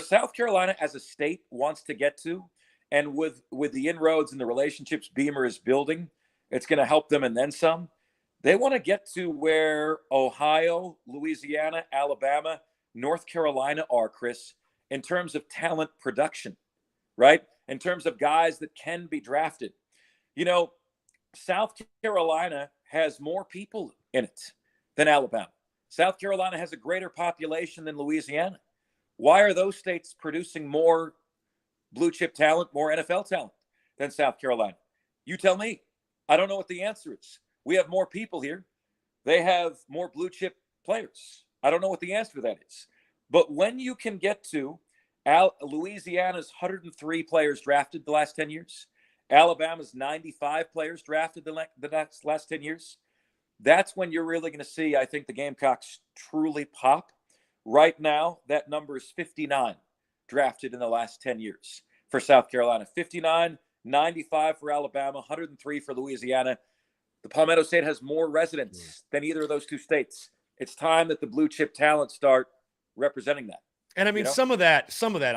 South Carolina as a state wants to get to, and with the inroads and the relationships Beamer is building, it's going to help them and then some. They want to get to where Ohio, Louisiana, Alabama, North Carolina are, Chris, in terms of talent production, right? In terms of guys that can be drafted. You know, South Carolina has more people in it than Alabama. South Carolina has a greater population than Louisiana. Why are those states producing more blue chip talent, more NFL talent than South Carolina? You tell me. I don't know what the answer is. We have more people here. They have more blue chip players. I don't know what the answer to that is. But when you can get to Louisiana's 103 players drafted the last 10 years, Alabama's 95 players drafted the last 10 years, that's when you're really going to see, I think, the Gamecocks truly pop. Right now, that number is 59 drafted in the last 10 years for South Carolina. 59, 95 for Alabama, 103 for Louisiana. The Palmetto State has more residents than either of those two states. It's time that the blue chip talent start representing that. And I mean, some of that,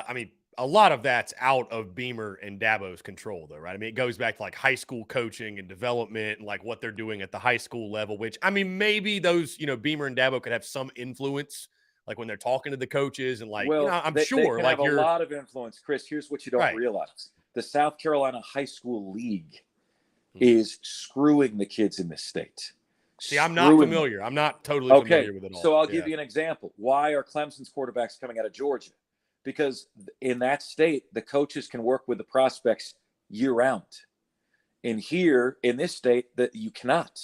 I mean, a lot of that's out of Beamer and Dabo's control, though, right? I mean, it goes back to like high school coaching and development and like what they're doing at the high school level, which, I mean, maybe those, Beamer and Dabo could have some influence, like when they're talking to the coaches and like, I'm sure they like have a lot of influence. Chris, here's what you don't realize. The South Carolina High School League is screwing the kids in this state. See, I'm not familiar. I'm not totally familiar with it all. So I'll give you an example. Why are Clemson's quarterbacks coming out of Georgia? Because in that state, the coaches can work with the prospects year-round. And here, in this state, that you cannot.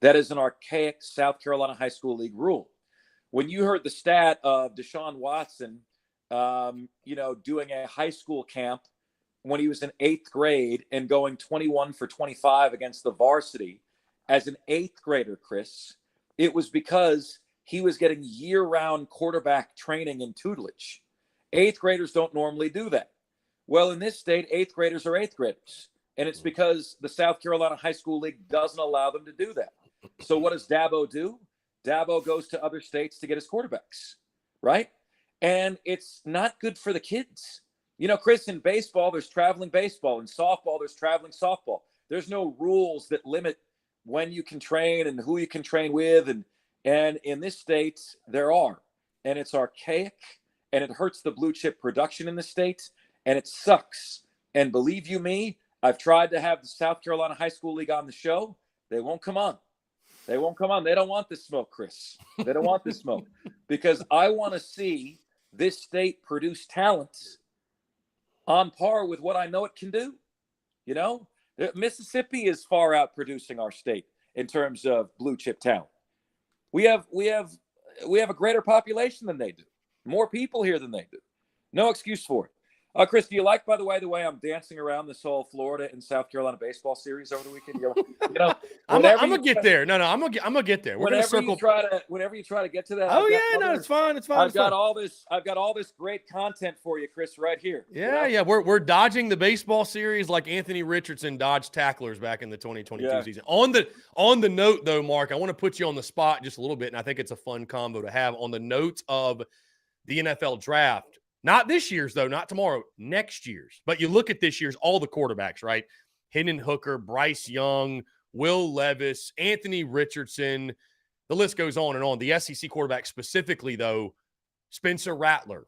That is an archaic South Carolina High School League rule. When you heard the stat of Deshaun Watson, doing a high school camp when he was in 8th grade and going 21 for 25 against the varsity as an 8th grader, Chris, it was because he was getting year-round quarterback training and tutelage. 8th graders don't normally do that. Well, in this state, 8th graders are 8th graders. And it's because the South Carolina High School League doesn't allow them to do that. So what does Dabo do? Dabo goes to other states to get his quarterbacks, right? And it's not good for the kids. Chris, in baseball, there's traveling baseball. In softball, there's traveling softball. There's no rules that limit when you can train and who you can train with. And in this state, there are. And it's archaic, and it hurts the blue chip production in the state, and it sucks. And believe you me, I've tried to have the South Carolina High School League on the show. They won't come on. They won't come on. They don't want this smoke, Chris. They don't want this smoke because I want to see this state produce talent on par with what I know it can do. Mississippi is far out producing our state in terms of blue chip talent. We have a greater population than they do. More people here than they do. No excuse for it. Chris, do you like, by the way I'm dancing around this whole Florida and South Carolina baseball series over the weekend? I'm gonna get there. No, I'm gonna get there. We're gonna circle. Whenever you try to get to that. Oh yeah, no, it's fine. It's fine. I've got all this great content for you, Chris, right here. Yeah. We're dodging the baseball series like Anthony Richardson dodged tacklers back in the 2022 season. On the note, though, Mark, I want to put you on the spot just a little bit, and I think it's a fun combo to have on the notes of the NFL draft. Not this year's, though, not tomorrow, next year's. But you look at this year's, all the quarterbacks, right? Hendon Hooker, Bryce Young, Will Levis, Anthony Richardson, The list goes on and on. The SEC quarterback specifically, though, Spencer Rattler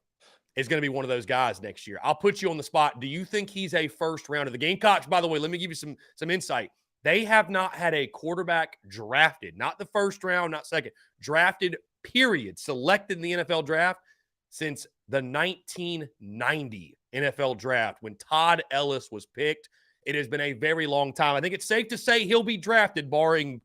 is going to be one of those guys next year. I'll put you on the spot. Do you think he's a first rounder? The Gamecocks, by the way, let me give you some insight. They have not had a quarterback drafted, not the first round, not second, drafted, period, selected in the NFL draft since the 1990 NFL draft when Todd Ellis was picked. It has been a very long time. I think it's safe to say he'll be drafted barring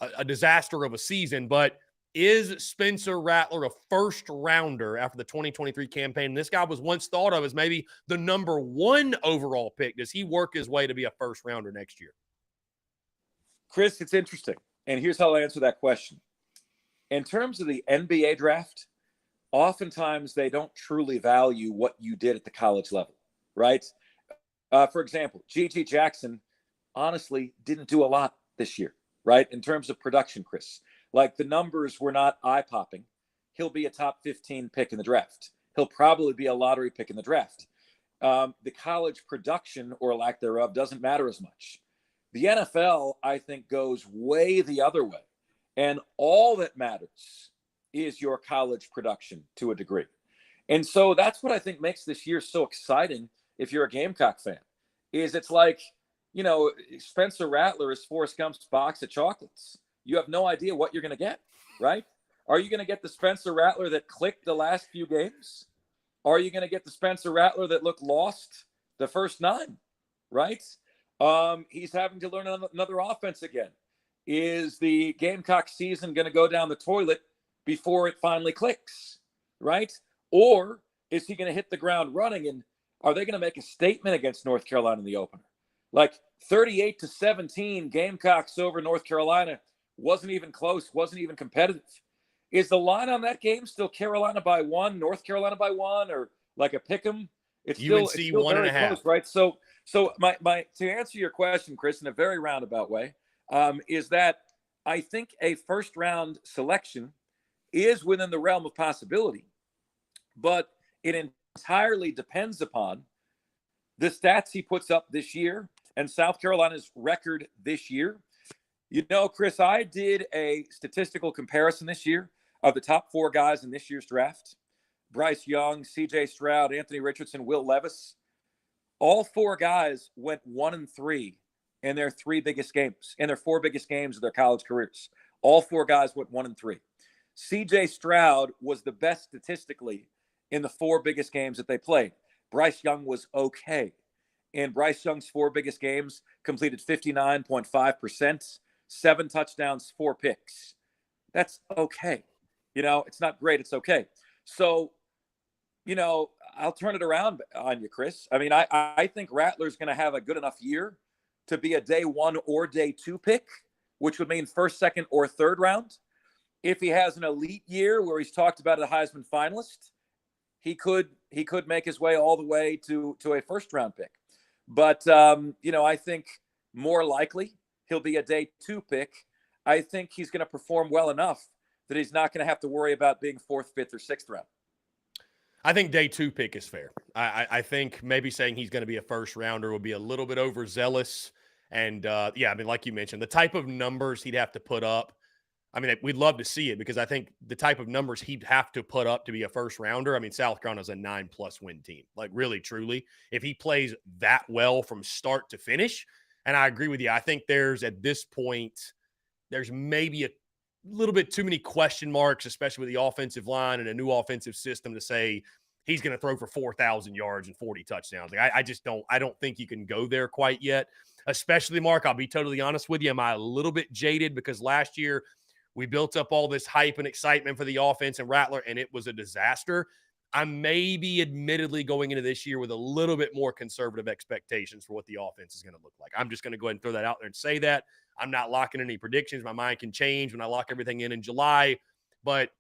a disaster of a season, but is Spencer Rattler a first rounder after the 2023 campaign? And this guy was once thought of as maybe the number 1 overall pick. Does he work his way to be a first rounder next year? Chris, it's interesting. And here's how I'll answer that question. In terms of the NBA draft, oftentimes they don't truly value what you did at the college level, right? For example, G.G. Jackson honestly didn't do a lot this year, right? In terms of production, Chris. Like, the numbers were not eye-popping. He'll be a top 15 pick in the draft. He'll probably be a lottery pick in the draft. The college production, or lack thereof, doesn't matter as much. The NFL, I think, goes way the other way. And all that matters is your college production to a degree. And so that's what I think makes this year so exciting if you're a Gamecock fan, is it's like, Spencer Rattler is Forrest Gump's box of chocolates. You have no idea what you're going to get, right? Are you going to get the Spencer Rattler that clicked the last few games? Are you going to get the Spencer Rattler that looked lost the first 9, right? He's having to learn another offense again. Is the Gamecock season going to go down the toilet before it finally clicks, right? Or is he going to hit the ground running, and are they going to make a statement against North Carolina in the opener? Like 38-17 Gamecocks over North Carolina. Wasn't even close, wasn't even competitive. Is the line on that game still Carolina by 1, North Carolina by 1, or like a pick 'em? It's UNC still 1.5, close, right? So my to answer your question, Chris, in a very roundabout way, is that I think a first round selection is within the realm of possibility, but it entirely depends upon the stats he puts up this year and South Carolina's record this year. Chris, I did a statistical comparison this year of the top 4 guys in this year's draft. Bryce Young, C.J. Stroud, Anthony Richardson, Will Levis. All 4 guys went 1-3 in their 3 biggest games, in their 4 biggest games of their college careers. All 4 guys went 1-3. C.J. Stroud was the best statistically in the 4 biggest games that they played. Bryce Young was okay. In Bryce Young's 4 biggest games, completed 59.5%. 7 touchdowns, 4 picks. That's okay. It's not great. It's okay. So, I'll turn it around on you, Chris. I mean, I think Rattler's going to have a good enough year to be a day 1 or day 2 pick, which would mean first, second, or third round. If he has an elite year where he's talked about a Heisman finalist, he could make his way all the way to a first round pick. But, I think more likely he'll be a day 2 pick. I think he's going to perform well enough that he's not going to have to worry about being 4th, 5th, or 6th round. I think day 2 pick is fair. I think maybe saying he's going to be a first rounder would be a little bit overzealous. And like you mentioned, the type of numbers he'd have to put up, we'd love to see it because I think the type of numbers he'd have to put up to be a first rounder. South Carolina's a 9+ win team. Like, really, truly, if he plays that well from start to finish. And I agree with you. I think at this point, there's maybe a little bit too many question marks, especially with the offensive line and a new offensive system, to say he's going to throw for 4,000 yards and 40 touchdowns. Like, I don't think you can go there quite yet. Especially, Mark, I'll be totally honest with you. Am I a little bit jaded because last year we built up all this hype and excitement for the offense and Rattler, and it was a disaster? I'm maybe admittedly going into this year with a little bit more conservative expectations for what the offense is going to look like. I'm just going to go ahead and throw that out there and say that. I'm not locking any predictions. My mind can change when I lock everything in July, but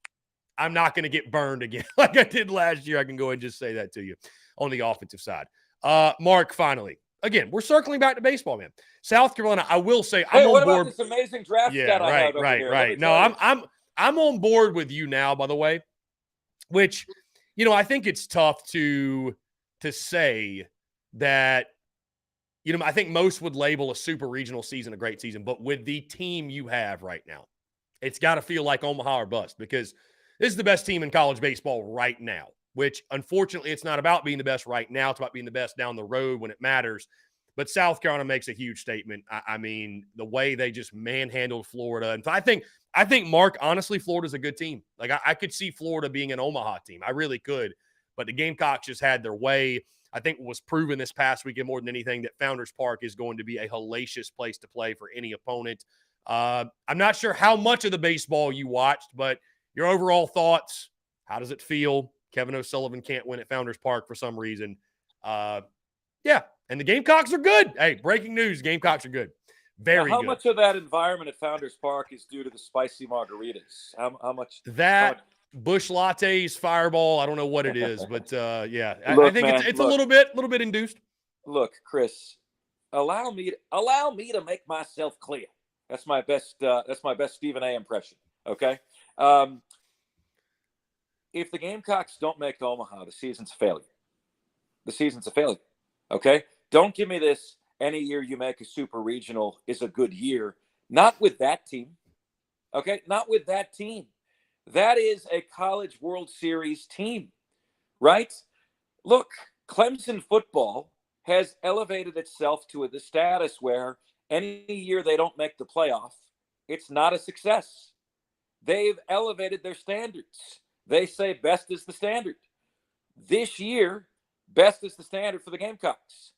I'm not going to get burned again like I did last year. I can go ahead and just say that to you on the offensive side. Mark, finally, again, we're circling back to baseball, man. South Carolina, I will say, I'm on board. About this amazing draft yeah, right. No, I'm on board with you now, by the way, which, I think it's tough to say that, I think most would label a super regional season a great season, but with the team you have right now, it's got to feel like Omaha or bust, because this is the best team in college baseball right now, which unfortunately it's not about being the best right now. It's about being the best down the road when it matters. But South Carolina makes a huge statement. I mean, the way they just manhandled Florida. And I think, Mark, honestly, Florida's a good team. Like, I could see Florida being an Omaha team. I really could. But the Gamecocks just had their way. I think was proven this past weekend more than anything that Founders Park is going to be a hellacious place to play for any opponent. I'm not sure how much of the baseball you watched, but your overall thoughts, how does it feel? Kevin O'Sullivan can't win at Founders Park for some reason. Yeah, and the Gamecocks are good. Hey, breaking news, Gamecocks are good. Very how good. much of that environment at Founders Park is due to the spicy margaritas? How much? That Bush lattes, Fireball, I don't know what it is, but yeah, Look, I think man, it's a little bit induced. Look, Chris, allow me to make myself clear. That's my best Stephen A. impression. Okay. If the Gamecocks don't make Omaha, the season's a failure. The season's a failure. Okay. Don't give me this. Any year you make a super regional is a good year. Not with that team. Okay. Not with that team. That is a College World Series team, right? Look, Clemson football has elevated itself to the status where any year they don't make the playoff, it's not a success. They've elevated their standards. They say best is the standard. This year, best is the standard for the Gamecocks.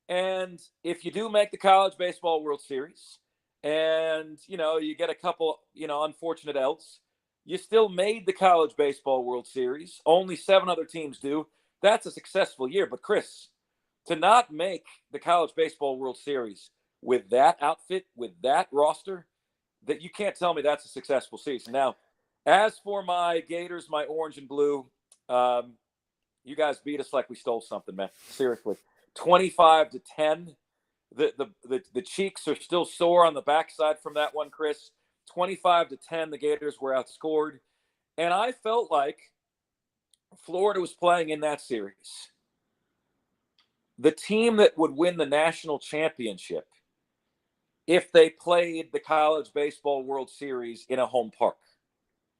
And if you do make the College Baseball World Series and, you get a couple, unfortunate L's, you still made the College Baseball World Series. Only 7 other teams do. That's a successful year. But, Chris, to not make the College Baseball World Series with that outfit, with that roster, that you can't tell me that's a successful season. Now, as for my Gators, my orange and blue, you guys beat us like we stole something, man. Seriously. 25-10. The cheeks are still sore on the backside from that one, Chris. 25-10, the Gators were outscored. And I felt like Florida was playing in that series. The team that would win the national championship if they played the College Baseball World Series in a home park.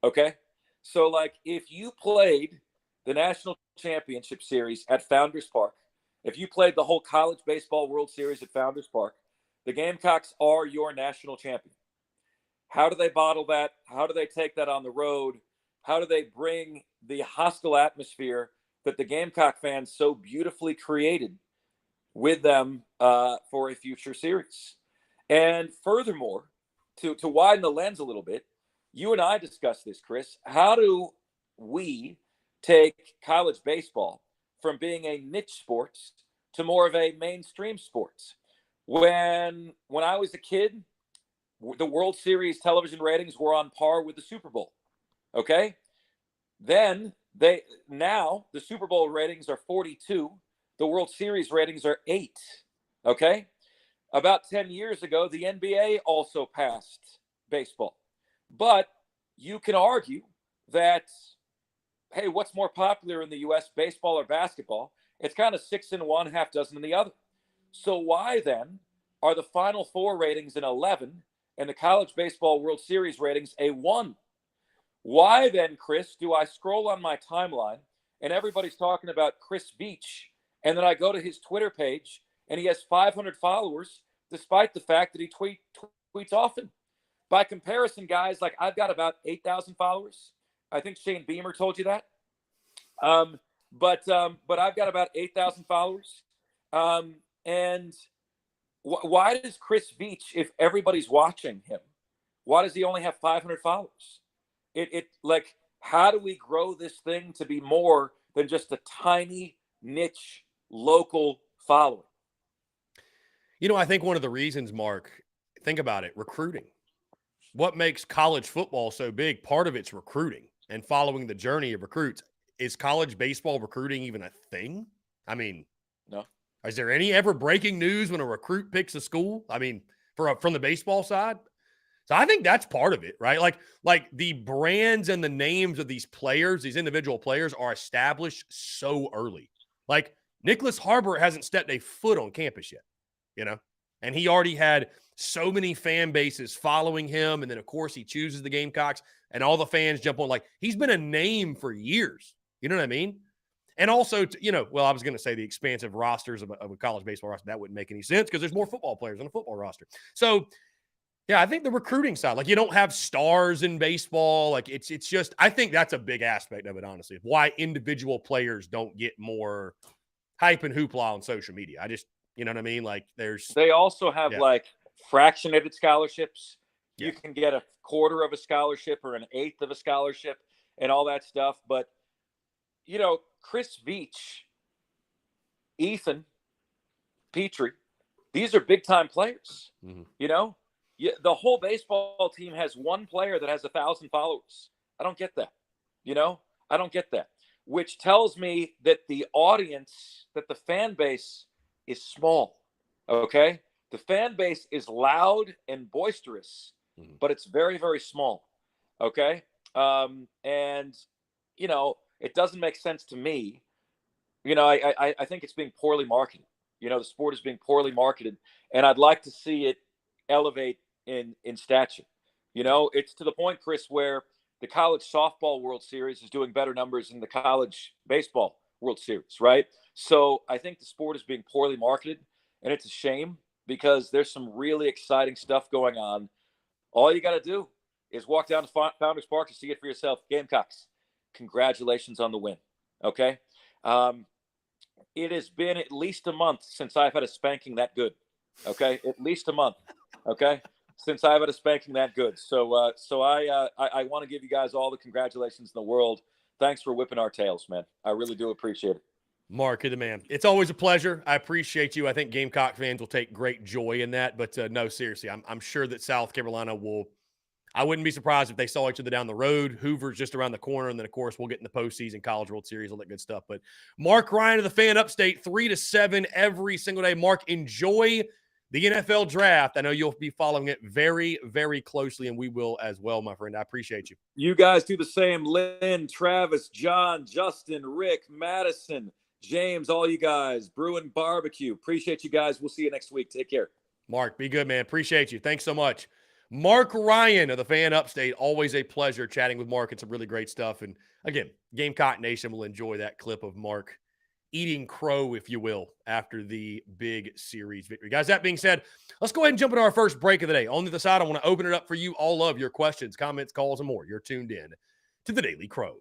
Okay? So, if you played the national championship series at Founders Park, if you played the whole College Baseball World Series at Founders Park, the Gamecocks are your national champion. How do they bottle that? How do they take that on the road? How do they bring the hostile atmosphere that the Gamecock fans so beautifully created with them for a future series? And furthermore, to widen the lens a little bit, you and I discussed this, Chris. How do we take college baseball from being a niche sport to more of a mainstream sport? When I was a kid, the World Series television ratings were on par with the Super Bowl. Okay? Then now the Super Bowl ratings are 42. The World Series ratings are 8. Okay? About 10 years ago, the NBA also passed baseball. But you can argue that, hey, what's more popular in the U.S., baseball or basketball? It's kind of 6 in one, half dozen in the other. So why then are the Final Four ratings an 11 and the College Baseball World Series ratings a 1? Why then, Chris, do I scroll on my timeline and everybody's talking about Chris Beach, and then I go to his Twitter page and he has 500 followers despite the fact that he tweets often? By comparison, guys, I've got about 8,000 followers. I think Shane Beamer told you that. But I've got about 8,000 followers. And why does Chris Beach, if everybody's watching him, why does he only have 500 followers? How do we grow this thing to be more than just a tiny niche local following? I think one of the reasons, Mark, think about it, recruiting. What makes college football so big? Part of it's recruiting and following the journey of recruits. Is college baseball recruiting even a thing? I mean, no. Is there any ever breaking news when a recruit picks a school? I mean, from the baseball side? So I think that's part of it, right? Like the brands and the names of these players, these individual players, are established so early. Like Nicholas Harbor hasn't stepped a foot on campus yet, And he already had so many fan bases following him. And then, of course, he chooses the Gamecocks, and all the fans jump on. Like, he's been a name for years. You know what I mean? And also, I was going to say the expansive rosters of a college baseball roster. That wouldn't make any sense because there's more football players on a football roster. So, yeah, I think the recruiting side, like, you don't have stars in baseball. Like, it's just, I think that's a big aspect of it, honestly, why individual players don't get more hype and hoopla on social media. I just, you know what I mean? Like, they also have like fractionated scholarships. You can get a quarter of a scholarship or an eighth of a scholarship and all that stuff. But, Chris Veach, Ethan Petrie, these are big time players. Mm-hmm. The whole baseball team has one player that has 1,000 followers. I don't get that. I don't get that, which tells me that the audience, that the fan base is small. Okay. The fan base is loud and boisterous, but it's very, very small. Okay. And, it doesn't make sense to me. I think it's being poorly marketed. The sport is being poorly marketed, and I'd like to see it elevate in stature. It's to the point, Chris, where the college softball World Series is doing better numbers than the college baseball World Series, right? So I think the sport is being poorly marketed, and it's a shame because there's some really exciting stuff going on. All you got to do is walk down to Founders Park to see it for yourself. Gamecocks, congratulations on the win. Okay. It has been at least a month since I've had a spanking that good. Okay. At least a month. Okay. Since I've had a spanking that good. So I want to give you guys all the congratulations in the world. Thanks for whipping our tails, man. I really do appreciate it. Mark, you're the man. It's always a pleasure. I appreciate you. I think Gamecock fans will take great joy in that. But no, seriously, I'm sure that South Carolina will. I wouldn't be surprised if they saw each other down the road. Hoover's just around the corner, and then, of course, we'll get in the postseason, College World Series, all that good stuff. But Mark Ryan of the Fan Upstate, 3 to 7 every single day. Mark, enjoy the NFL draft. I know you'll be following it very, very closely, and we will as well, my friend. I appreciate you. You guys do the same. Lynn, Travis, John, Justin, Rick, Madison, James, all you guys. Bruin Barbecue. Appreciate you guys. We'll see you next week. Take care. Mark, be good, man. Appreciate you. Thanks so much. Mark Ryan of the Fan Upstate. Always a pleasure chatting with Mark. It's some really great stuff. And again, Gamecock Nation will enjoy that clip of Mark eating crow, if you will, after the big series victory. Guys, that being said, let's go ahead and jump into our first break of the day. On the other side, I want to open it up for you, all of your questions, comments, calls, and more. You're tuned in to the Daily Crow.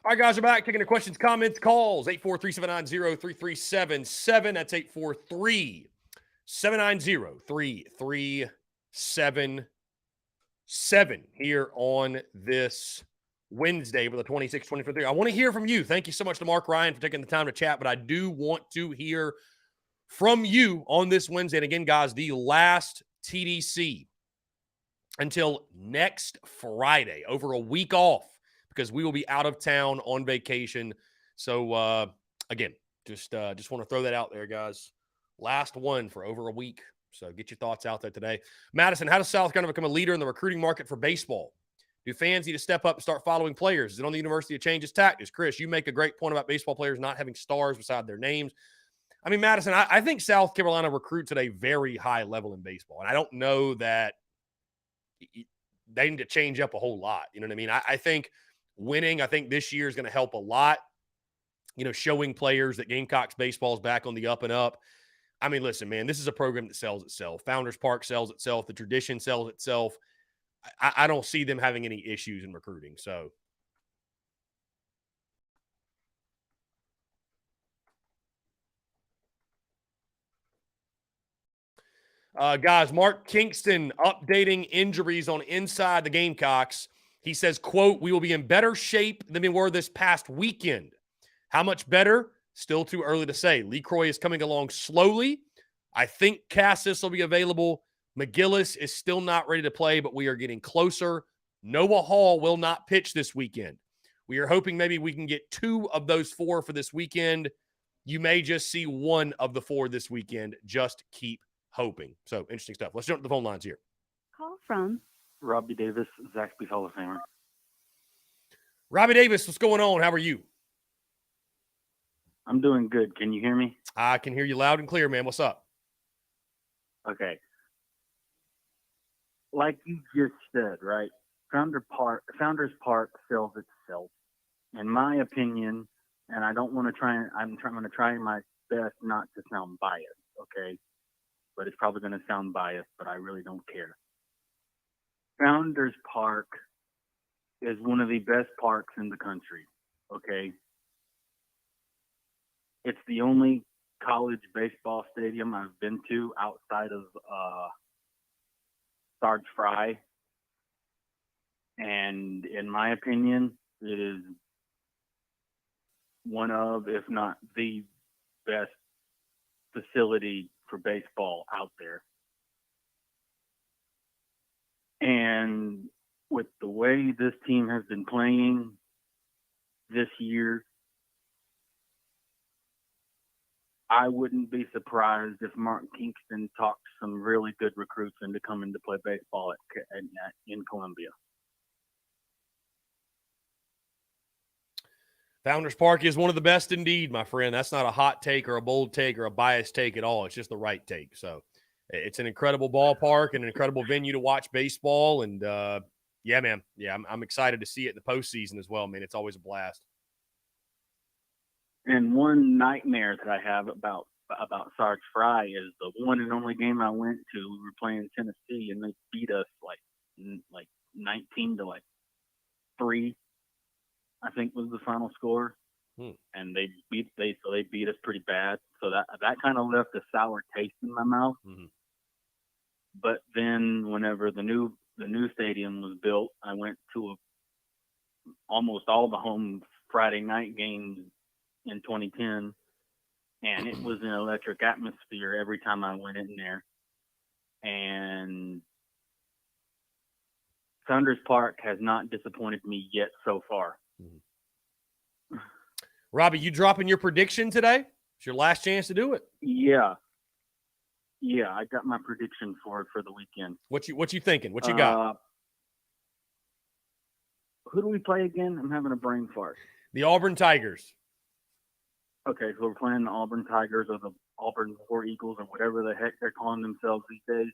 All right, guys, we're back. Taking the questions, comments, calls. 843-790-3377. That's 843-790-3377 here on this Wednesday for the 26-23. I want to hear from you. Thank you so much to Mark Ryan for taking the time to chat, but I do want to hear from you on this Wednesday. And again, guys, the last TDC until next Friday, over a week off, because we will be out of town on vacation. So, again, just want to throw that out there, guys. Last one for over a week. So get your thoughts out there today. Madison, how does South Carolina become a leader in the recruiting market for baseball? Do fans need to step up and start following players? Is it on the university to change its tactics? Chris, you make a great point about baseball players not having stars beside their names. I mean, Madison, I think South Carolina recruits at a very high level in baseball. And I don't know that they need to change up a whole lot. You know what I mean? I think winning, I think this year is going to help a lot, showing players that Gamecocks baseball is back on the up and up. I mean, listen, man, this is a program that sells itself. Founders Park sells itself. The tradition sells itself. I don't see them having any issues in recruiting. So, guys, Mark Kingston updating injuries on Inside the Gamecocks. He says, quote, "We will be in better shape than we were this past weekend." How much better? Still too early to say. Lee Croy is coming along slowly. I think Cassis will be available. McGillis is still not ready to play, but we are getting closer. Noah Hall will not pitch this weekend. We are hoping maybe we can get 2 of those 4 for this weekend. You may just see 1 of the 4 this weekend. Just keep hoping. So, interesting stuff. Let's jump to the phone lines here. Call from Robbie Davis, Zaxby's Hall of Famer. Robbie Davis, what's going on? How are you? I'm doing good. Can you hear me? I can hear you loud and clear, man. What's up? Okay. Like you just said, right? Founders Park sells itself. In my opinion, and I don't want to try, I'm going to try my best not to sound biased, okay? But it's probably going to sound biased, but I really don't care. Founders Park is one of the best parks in the country, okay? It's the only college baseball stadium I've been to outside of Sarge Fry. And in my opinion, it is one of, if not the best facility for baseball out there. And with the way this team has been playing this year, I wouldn't be surprised if Mark Kingston talked some really good recruits into coming to play baseball in Columbia. Founders Park is one of the best indeed, my friend. That's not a hot take or a bold take or a biased take at all. It's just the right take. So it's an incredible ballpark and an incredible venue to watch baseball. And, yeah, man. Yeah, I'm excited to see it in the postseason as well, man. It's always a blast. And one nightmare that I have about Sarge Fry is the one and only game I went to. We were playing Tennessee, and they beat us like 19-3. I think was the final score, and they beat us pretty bad. So that kind of left a sour taste in my mouth. Mm-hmm. But then, whenever the new stadium was built, I went to almost all the home Friday night games in 2010, and it was an electric atmosphere every time I went in there. And Founders Park has not disappointed me yet so far. Mm-hmm. Robbie, you dropping your prediction today? It's your last chance to do it. Yeah, I got my prediction for it for the weekend. What you thinking? What you got? Who do we play again? I'm having a brain fart. The Auburn Tigers. Okay, so we're playing the Auburn Tigers or the Auburn War Eagles or whatever the heck they're calling themselves these days.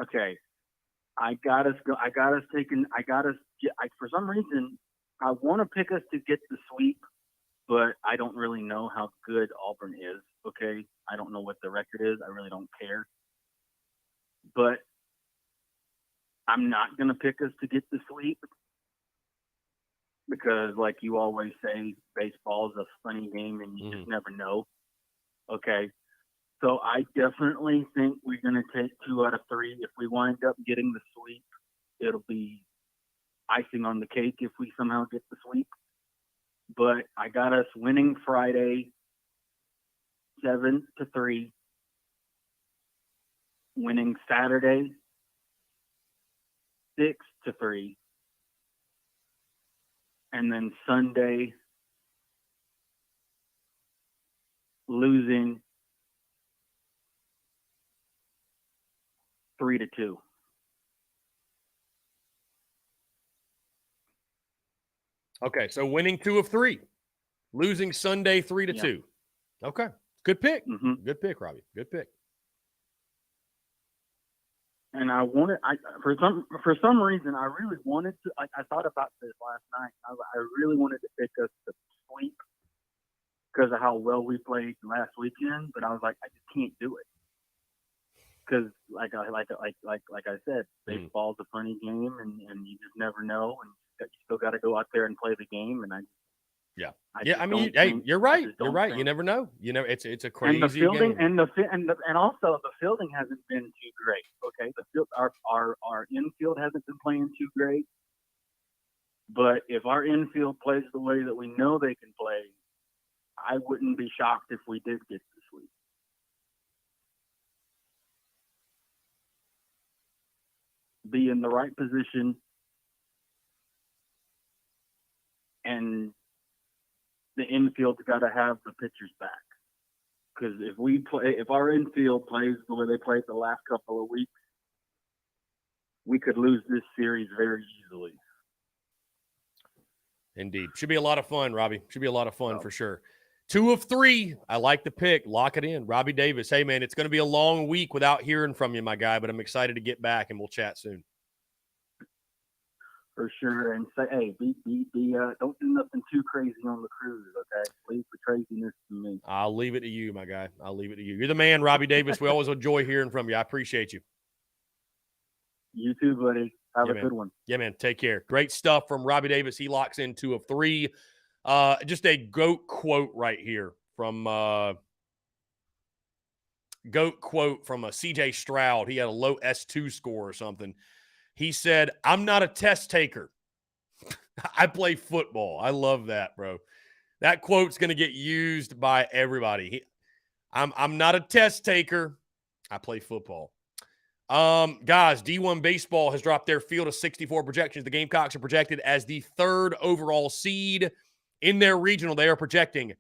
Okay, for some reason, I want to pick us to get the sweep, but I don't really know how good Auburn is, okay? I don't know what the record is. I really don't care. But I'm not going to pick us to get the sweep. because, like you always say, baseball is a funny game and you just never know. Okay. So I definitely think we're going to take 2 out of 3. If we wind up getting the sweep, it'll be icing on the cake if we somehow get the sweep. But I got us winning Friday 7-3, winning Saturday 6-3, and then Sunday losing 3-2. Okay, so winning 2 of 3, losing Sunday 3-2. Okay, good pick. Good pick, Robbie. Good pick. And I wanted, for some reason, I really wanted to. I thought about this last night. I really wanted to pick us to sweep because of how well we played last weekend, but I was like, I just can't do it because, like I said, baseball's a funny game, and you just never know, and you still got to go out there and play the game. And I mean, hey, you're right. You're right. You never know. You know, it's a crazy and the fielding game. And also the fielding hasn't been too great. Okay, our infield hasn't been playing too great. But if our infield plays the way that we know they can play, I wouldn't be shocked if we did get the sweep. Be in the right position, and the infield's got to have the pitchers back. Because if our infield plays the way they played the last couple of weeks, we could lose this series very easily. Indeed. Should be a lot of fun, Robbie. Should be a lot of fun for sure. 2 of 3. I like the pick. Lock it in. Robbie Davis. Hey, man, it's going to be a long week without hearing from you, my guy, but I'm excited to get back, and we'll chat soon. For sure. And say, hey, don't do nothing too crazy on the cruise, okay? Leave the craziness to me. I'll leave it to you, my guy. I'll leave it to you. You're the man, Robbie Davis. We always enjoy hearing from you. I appreciate you. You too, buddy. Have a man. good one. Yeah, man. Take care. Great stuff from Robbie Davis. He locks in 2 of 3. Just a GOAT quote right here from CJ Stroud. He had a low S2 score or something. He said, "I'm not a test taker. I play football." I love that, bro. That quote's going to get used by everybody. I'm not a test taker. I play football. Guys, D1 Baseball has dropped their field of 64 projections. The Gamecocks are projected as the 3rd overall seed in their regional. They are projecting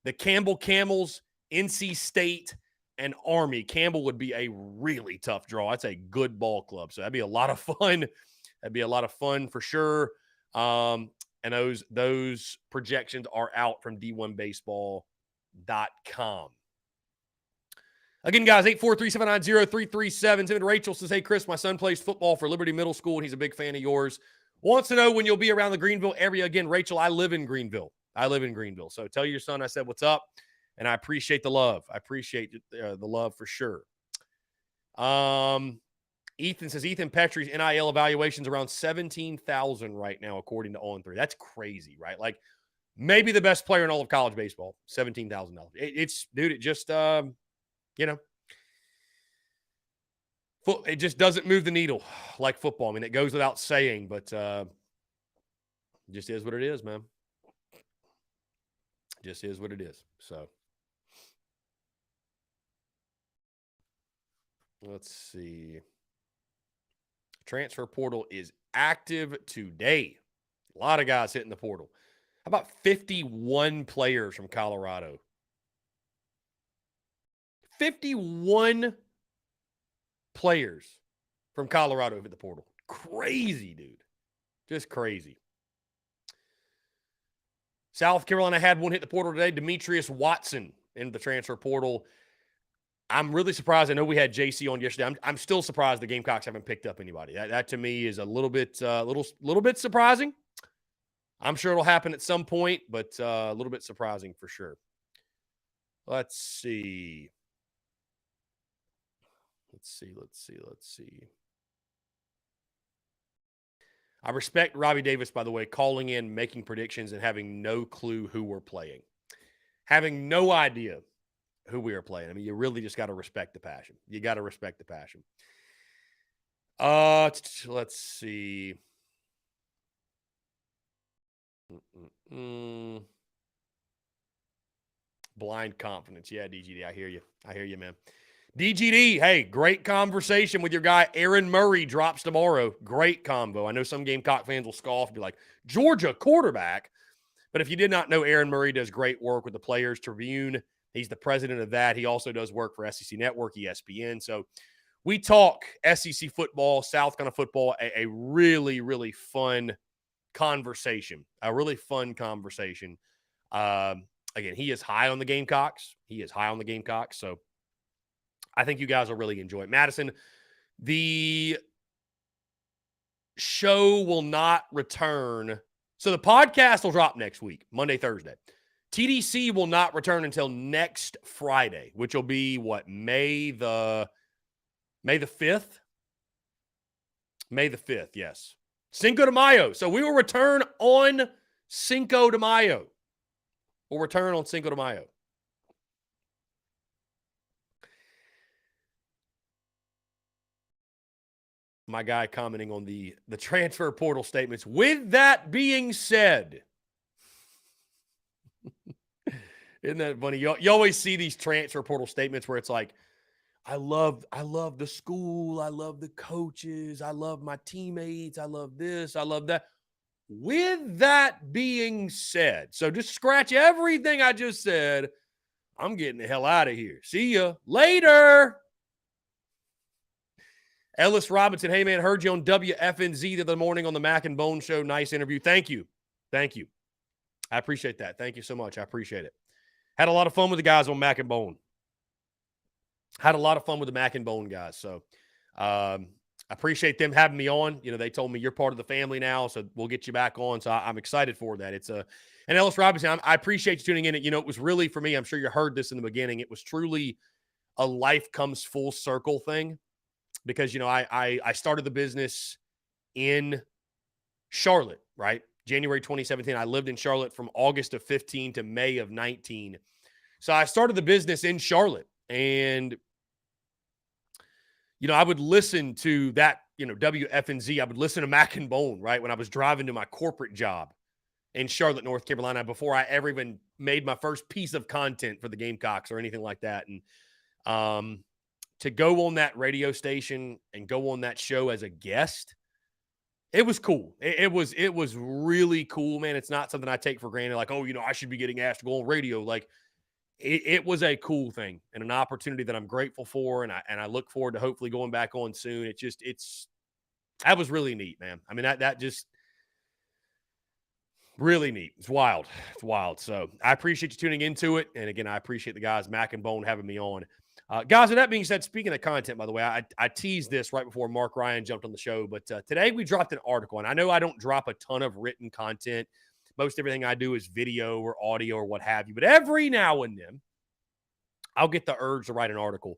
the Campbell Camels, NC State, and Army. Campbell would be a really tough draw. That's a good ball club. So that'd be a lot of fun. That'd be a lot of fun for sure. And those projections are out from d1baseball.com. Again, guys, 843-790-3337. Rachel says, "Hey, Chris, my son plays football for Liberty Middle School, and he's a big fan of yours. Wants to know when you'll be around the Greenville area." Again, Rachel, I live in Greenville. So tell your son I said what's up, and I appreciate the love. I appreciate the love for sure. Ethan says, Ethan Petrie's NIL evaluation's around 17,000 right now, according to On3. That's crazy, right? Like, maybe the best player in all of college baseball, $17,000. It just, it just doesn't move the needle like football. I mean, it goes without saying, but it just is what it is, man. Just is what it is. So let's see. Transfer portal is active today. A lot of guys hitting the portal. How about 51 players from Colorado? 51 players from Colorado hit the portal. Crazy, dude. Just crazy. South Carolina had one hit the portal today. Demetrius Watson into the transfer portal. I'm really surprised. I know we had JC on yesterday. I'm still surprised the Gamecocks haven't picked up anybody. That to me is a little bit surprising. I'm sure it'll happen at some point, but a little bit surprising for sure. Let's see. I respect Robbie Davis, by the way, calling in, making predictions, and having no clue who we're playing. Having no idea who we are playing. I mean, you really just got to respect the passion. You got to respect the passion. Let's see. Blind confidence. Yeah, DGD, I hear you. I hear you, man. DGD, hey, great conversation with your guy. Aaron Murray drops tomorrow. Great combo. I know some Gamecock fans will scoff and be like, Georgia quarterback. But if you did not know, Aaron Murray does great work with the Players Tribune. He's the president of that. He also does work for SEC Network, ESPN. So we talk SEC football, South Carolina football, a really, really fun conversation. A really fun conversation. Again, he is high on the Gamecocks. So I think you guys will really enjoy it. Madison, the show will not return. So the podcast will drop next week, Monday, Thursday. TDC will not return until next Friday, which will be what, May the 5th? May the 5th, yes. Cinco de Mayo. So we will return on Cinco de Mayo. We'll return on Cinco de Mayo. My guy commenting on the transfer portal statements. With that being said, isn't that funny? You always see these transfer portal statements where it's like, I love the school, I love the coaches, I love my teammates, I love this, I love that. With that being said, so just scratch everything I just said. I'm getting the hell out of here. See ya later. Ellis Robinson, hey man, heard you on WFNZ the other morning on the Mac and Bone Show. Nice interview. Thank you. I appreciate that. Thank you so much. I appreciate it. Had a lot of fun with the guys on Mac and Bone. Had a lot of fun with the Mac and Bone guys. So I appreciate them having me on. You know, they told me you're part of the family now, so we'll get you back on. So I'm excited for that. And Ellis Robinson, I appreciate you tuning in. You know, it was really, for me, I'm sure you heard this in the beginning, it was truly a life comes full circle thing. Because, you know, I started the business in Charlotte, right? January 2017. I lived in Charlotte from August of 15 to May of 19. So I started the business in Charlotte. And, you know, I would listen to that, you know, WFNZ. I would listen to Mac and Bone, right? When I was driving to my corporate job in Charlotte, North Carolina, before I ever even made my first piece of content for the Gamecocks or anything like that. And, to go on that radio station and go on that show as a guest, it was cool. It was really cool, man. It's not something I take for granted. Like, oh, you know, I should be getting asked to go on radio. Like, it was a cool thing and an opportunity that I'm grateful for, and I look forward to hopefully going back on soon. That was really neat, man. I mean, that just really neat. It's wild. So I appreciate you tuning into it, and again, I appreciate the guys Mac and Bone having me on. Guys, with that being said, speaking of content, by the way, I teased this right before Mark Ryan jumped on the show, but today we dropped an article, and I know I don't drop a ton of written content. Most everything I do is video or audio or what have you, but every now and then I'll get the urge to write an article.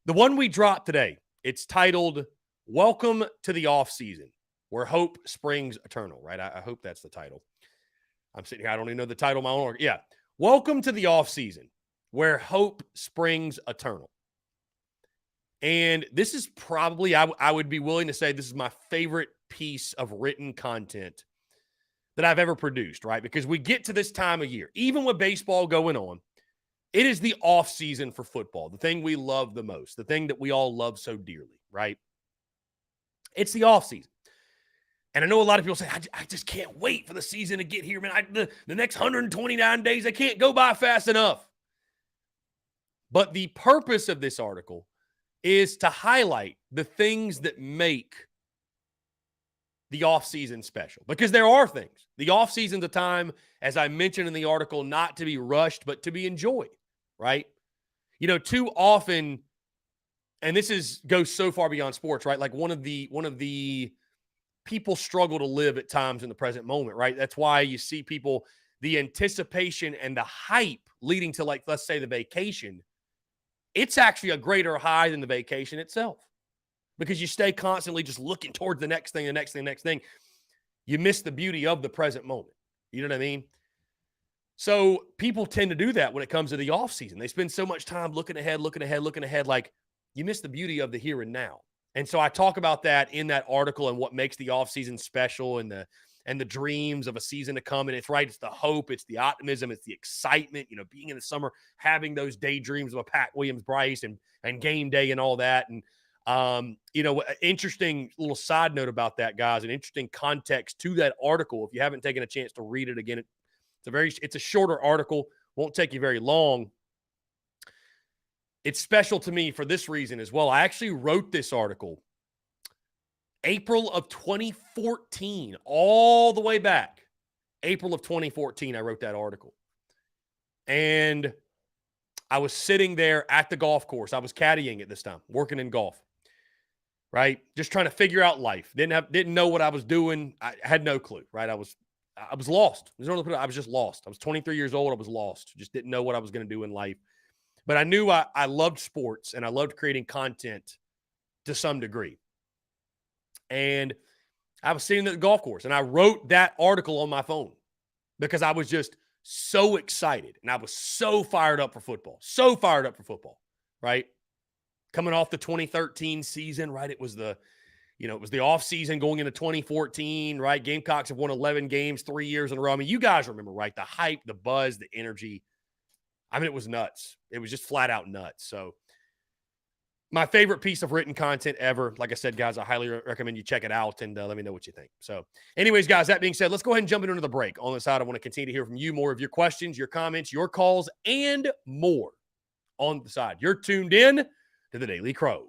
The one we dropped today, it's titled, Welcome to the Offseason, Where Hope Springs Eternal, right? I hope that's the title. I'm sitting here, I don't even know the title of my own article. Yeah, Welcome to the Offseason, Where Hope Springs Eternal. And this is probably, I would be willing to say, this is my favorite piece of written content that I've ever produced, right? Because we get to this time of year, even with baseball going on, it is the off season for football, the thing we love the most, the thing that we all love so dearly, right? It's the off season. And I know a lot of people say, I just can't wait for the season to get here, man. The next 129 days, I can't go by fast enough. But the purpose of this article is to highlight the things that make the offseason special. Because there are things. The offseason's a time, as I mentioned in the article, not to be rushed, but to be enjoyed, right? You know, too often, and this goes so far beyond sports, right? Like one of the people struggle to live at times in the present moment, right? That's why you see people, the anticipation and the hype leading to, like, let's say the vacation, it's actually a greater high than the vacation itself because you stay constantly just looking towards the next thing. you miss the beauty of the present moment. You know what I mean? So people tend to do that when it comes to the offseason. They spend so much time looking ahead, like you miss the beauty of the here and now. And so I talk about that in that article and what makes the offseason special and the dreams of a season to come. And it's right, it's the hope, it's the optimism, it's the excitement, being in the summer, having those daydreams of a Pat Williams-Brice and game day and all that. And interesting little side note about that, guys, an interesting context to that article. If you haven't taken a chance to read it again, it's a shorter article, won't take you very long. It's special to me for this reason as well. I actually wrote this article April of 2014, all the way back. April of 2014, I wrote that article. And I was sitting there at the golf course. I was caddying at this time, working in golf, right? Just trying to figure out life. Didn't know what I was doing. I had no clue, right? I was lost. I was just lost. I was 23 years old. I was lost. Just didn't know what I was going to do in life. But I knew I loved sports and I loved creating content to some degree. And I was sitting at the golf course and I wrote that article on my phone because I was just so excited and I was so fired up for football. Right? Coming off the 2013 season, right? It was the off season going into 2014, right? Gamecocks have won 11 games 3 years in a row. I mean, you guys remember, right? The hype, the buzz, the energy. I mean, it was nuts. It was just flat out nuts. So my favorite piece of written content ever. Like I said, guys, I highly recommend you check it out and let me know what you think. So anyways, guys, that being said, let's go ahead and jump into the break. On the side, I want to continue to hear from you more of your questions, your comments, your calls, and more on the side. You're tuned in to the Daily Crow.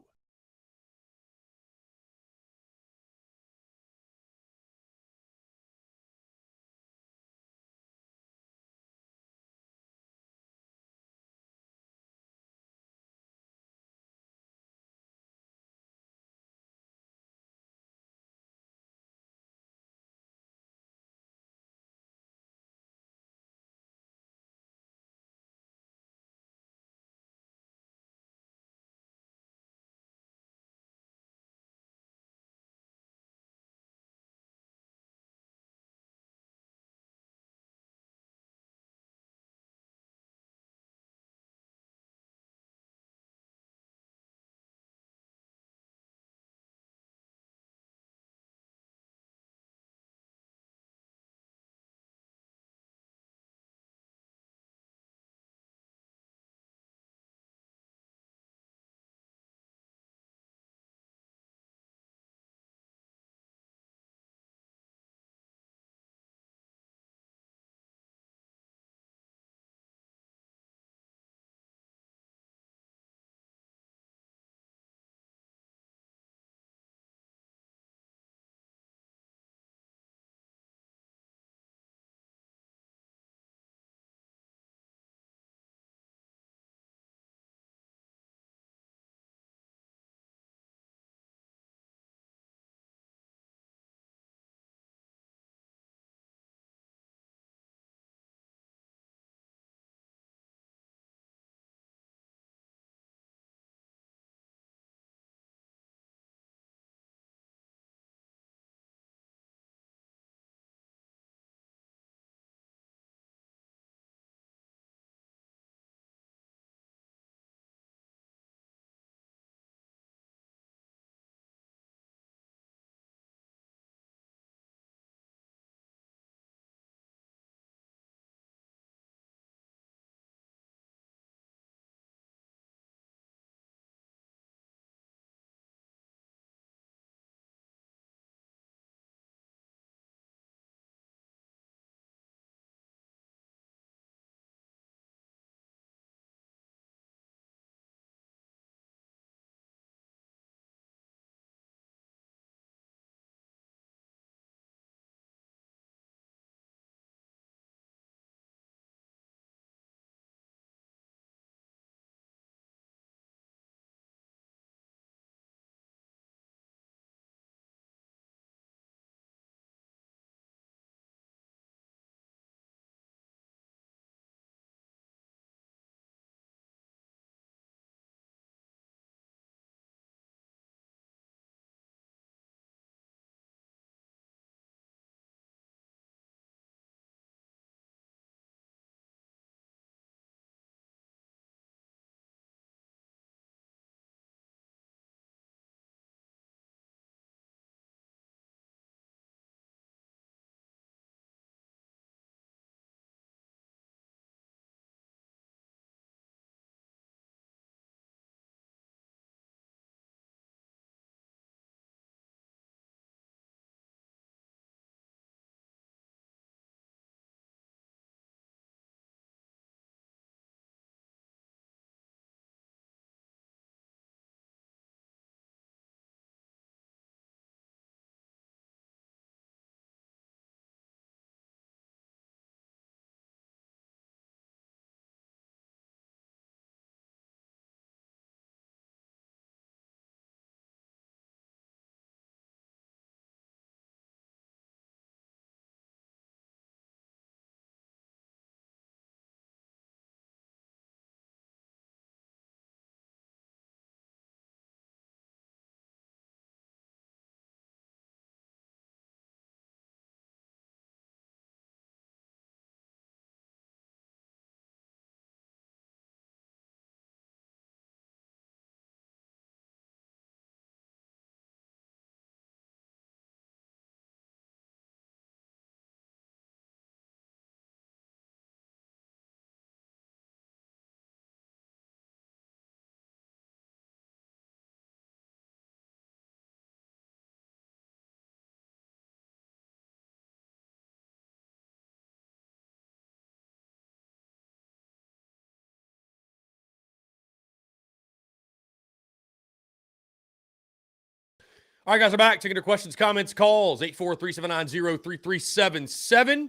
All right, guys, I'm back. Taking your questions, comments, calls. 843-790-3377.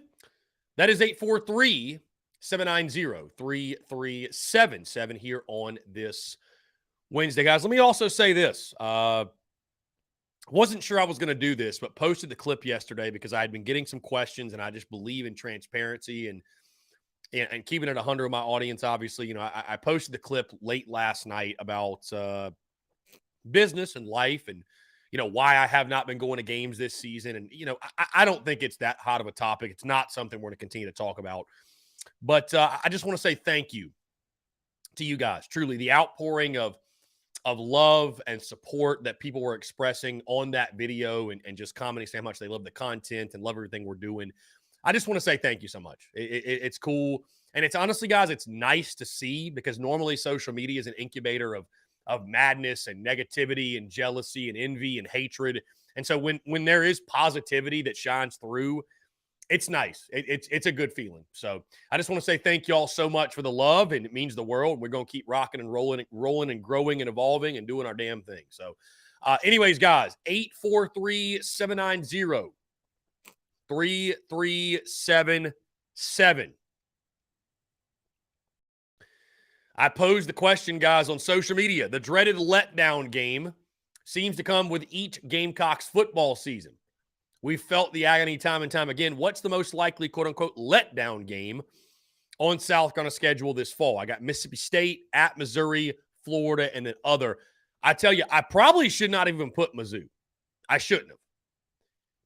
That is 843-790-3377 here on this Wednesday, guys. Let me also say this. Wasn't sure I was going to do this, but posted the clip yesterday because I had been getting some questions, and I just believe in transparency and keeping it 100 with my audience. Obviously, you know, I posted the clip late last night about business and life and, you know, why I have not been going to games this season. And, you know, I don't think it's that hot of a topic. It's not something we're going to continue to talk about. But I just want to say thank you to you guys. Truly, the outpouring of love and support that people were expressing on that video and just commenting saying how much they love the content and love everything we're doing. I just want to say thank you so much. It's cool. And it's honestly, guys, it's nice to see because normally social media is an incubator of madness and negativity and jealousy and envy and hatred. And so when there is positivity that shines through, it's nice. It's a good feeling. So I just want to say thank you all so much for the love, and it means the world. We're going to keep rocking and rolling and growing and evolving and doing our damn thing. So anyways, guys, 843-790-3377. I posed the question, guys, on social media. The dreaded letdown game seems to come with each Gamecocks football season. We've felt the agony time and time again. What's the most likely, quote-unquote, letdown game on South Carolina schedule this fall? I got Mississippi State, at Missouri, Florida, and then other. I tell you, I probably should not even put Mizzou. I shouldn't have.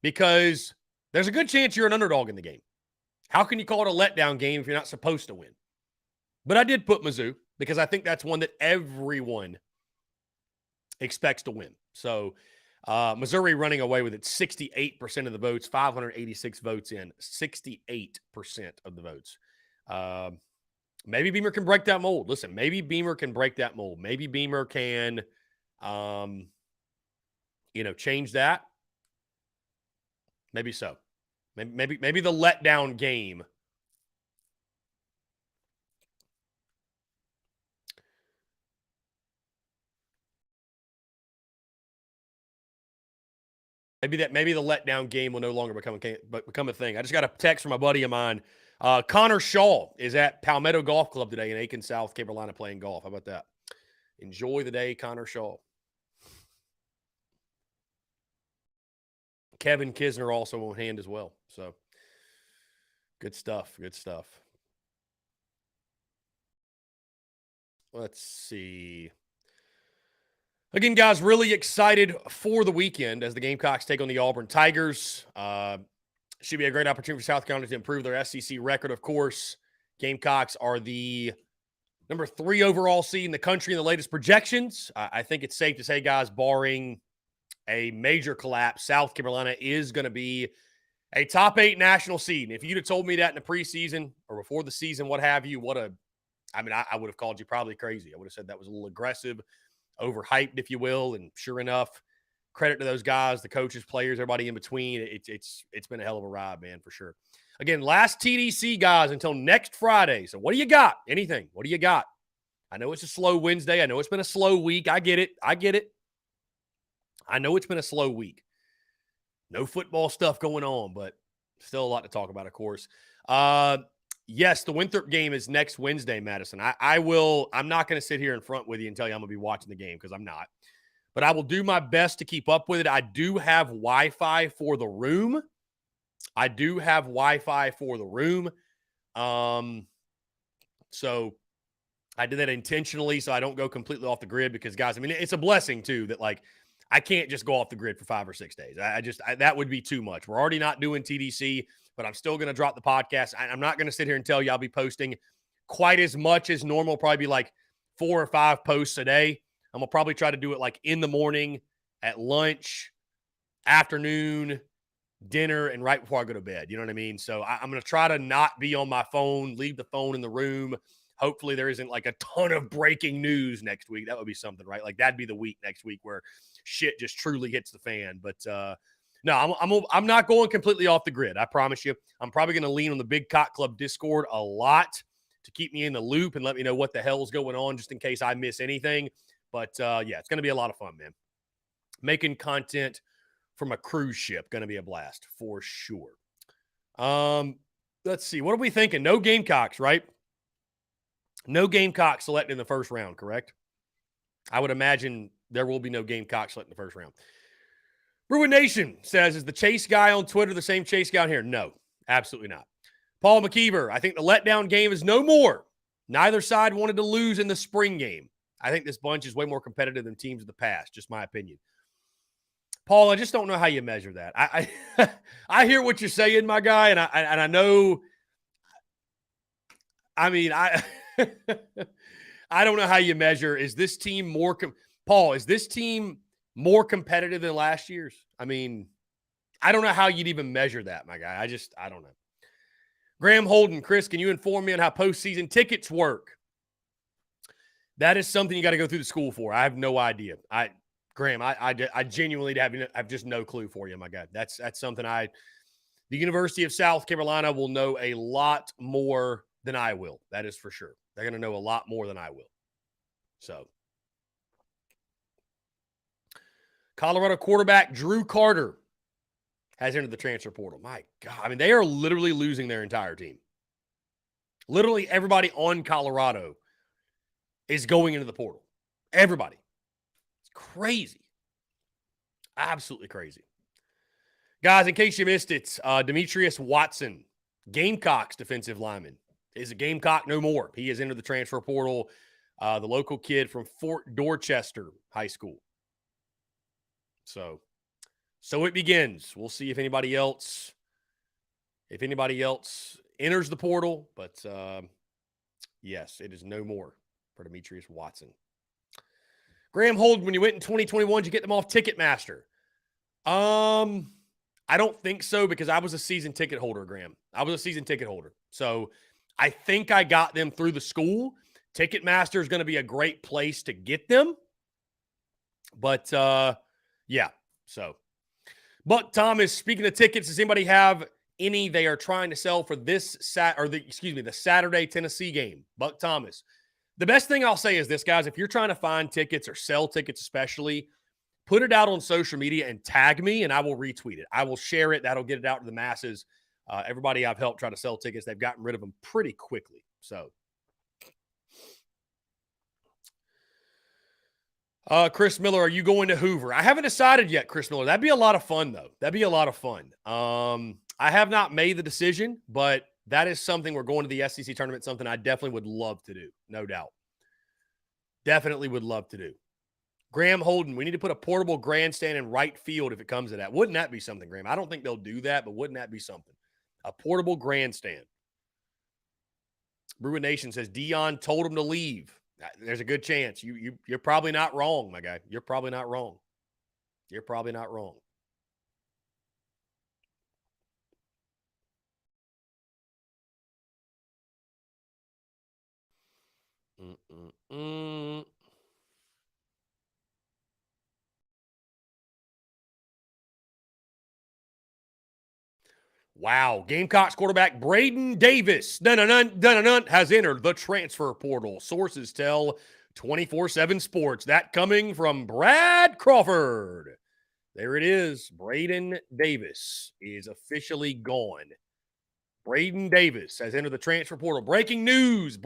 Because there's a good chance you're an underdog in the game. How can you call it a letdown game if you're not supposed to win? But I did put Mizzou because I think that's one that everyone expects to win. So Missouri running away with it, 68% of the votes, 586 votes in, 68% of the votes. Maybe Beamer can break that mold. Listen, maybe Beamer can break that mold. Maybe Beamer can, change that. Maybe so. Maybe the letdown game. Maybe the letdown game will no longer become a thing. I just got a text from a buddy of mine. Connor Shaw is at Palmetto Golf Club today in Aiken, South Carolina, playing golf. How about that? Enjoy the day, Connor Shaw. Kevin Kisner also on hand as well. So good stuff. Good stuff. Let's see. Again, guys, really excited for the weekend as the Gamecocks take on the Auburn Tigers. Should be a great opportunity for South Carolina to improve their SEC record, of course. Gamecocks are the number 3 overall seed in the country in the latest projections. I think it's safe to say, guys, barring a major collapse, South Carolina is going to be a top 8 national seed. And if you'd have told me that in the preseason or before the season, what have you, I would have called you probably crazy. I would have said that was a little aggressive, overhyped, if you will. And sure enough, credit to those guys, the coaches, players, everybody in between. It's been a hell of a ride, man, for sure. Again, last TDC, guys, until next Friday. So what do you got? Anything? What do you got? I know it's a slow Wednesday. I know it's been a slow week. I get it. I know it's been a slow week. No football stuff going on, but still a lot to talk about, of course. Yes, the Winthrop game is next Wednesday, Madison. I'm not going to sit here in front with you and tell you I'm going to be watching the game because I'm not. But I will do my best to keep up with it. I do have Wi-Fi for the room. So I did that intentionally so I don't go completely off the grid because, guys, I mean, it's a blessing, too, that, like, I can't just go off the grid for 5 or 6 days. That would be too much. We're already not doing TDC, but I'm still going to drop the podcast. I'm not going to sit here and tell you I'll be posting quite as much as normal, probably be like 4 or 5 posts a day. I'm going to probably try to do it like in the morning, at lunch, afternoon, dinner, and right before I go to bed. You know what I mean? So I'm going to try to not be on my phone, leave the phone in the room. Hopefully there isn't like a ton of breaking news next week. That would be something, right? Like that'd be the week next week where shit just truly hits the fan. But no, I'm not going completely off the grid. I promise you. I'm probably going to lean on the Big Cock Club Discord a lot to keep me in the loop and let me know what the hell's going on just in case I miss anything. But yeah, it's going to be a lot of fun, man. Making content from a cruise ship, going to be a blast for sure. Let's see. What are we thinking? No Gamecocks, right? No Gamecocks selected in the first round, correct? I would imagine there will be no Gamecocks selected in the first round. Bruin Nation says, is the Chase guy on Twitter the same Chase guy on here? No, absolutely not. Paul McKeever, I think the letdown game is no more. Neither side wanted to lose in the spring game. I think this bunch is way more competitive than teams of the past, just my opinion. Paul, I just don't know how you measure that. I hear what you're saying, my guy, and I know. I mean, I don't know how you measure. Is this team more Paul? Is this team more competitive than last year's? I mean, I don't know how you'd even measure that, my guy. I don't know. Graham Holden, Chris, can you inform me on how postseason tickets work? That is something you got to go through the school for. I have no idea. Graham, I genuinely have just no clue for you, my guy. That's something the University of South Carolina will know a lot more than I will. That is for sure. They're going to know a lot more than I will. So, Colorado quarterback Drew Carter has entered the transfer portal. My God. I mean, they are literally losing their entire team. Literally everybody on Colorado is going into the portal. Everybody. It's crazy. Absolutely crazy. Guys, in case you missed it, Demetrius Watson, Gamecocks defensive lineman, is a Gamecock no more. He has entered the transfer portal. The local kid from Fort Dorchester High School. So it begins. We'll see if anybody else enters the portal. But yes, it is no more for Demetrius Watson. Graham Holden, when you went in 2021, did you get them off Ticketmaster? I don't think so because I was a season ticket holder, Graham. I was a season ticket holder. So I think I got them through the school. Ticketmaster is going to be a great place to get them. But, yeah. So, Buck Thomas, speaking of tickets, does anybody have any they are trying to sell for this the Saturday Tennessee game? Buck Thomas. The best thing I'll say is this, guys. If you're trying to find tickets or sell tickets especially, put it out on social media and tag me, and I will retweet it. I will share it. That'll get it out to the masses. Everybody I've helped try to sell tickets, they've gotten rid of them pretty quickly. So, Chris Miller, are you going to Hoover? I haven't decided yet, Chris Miller. That'd be a lot of fun, though. That'd be a lot of fun. I have not made the decision, but that is something we're going to the SEC tournament, something I definitely would love to do, no doubt. Definitely would love to do. Graham Holden, we need to put a portable grandstand in right field if it comes to that. Wouldn't that be something, Graham? I don't think they'll do that, but wouldn't that be something? A portable grandstand. Bruin Nation says Dion told him to leave. There's a good chance. You're probably not wrong, my guy. You're probably not wrong. You're probably not wrong. Wow. Gamecocks quarterback Braden Davis has entered the transfer portal. Sources tell 24/7 Sports. That coming from Brad Crawford. There it is. Braden Davis is officially gone. Braden Davis has entered the transfer portal. Breaking news.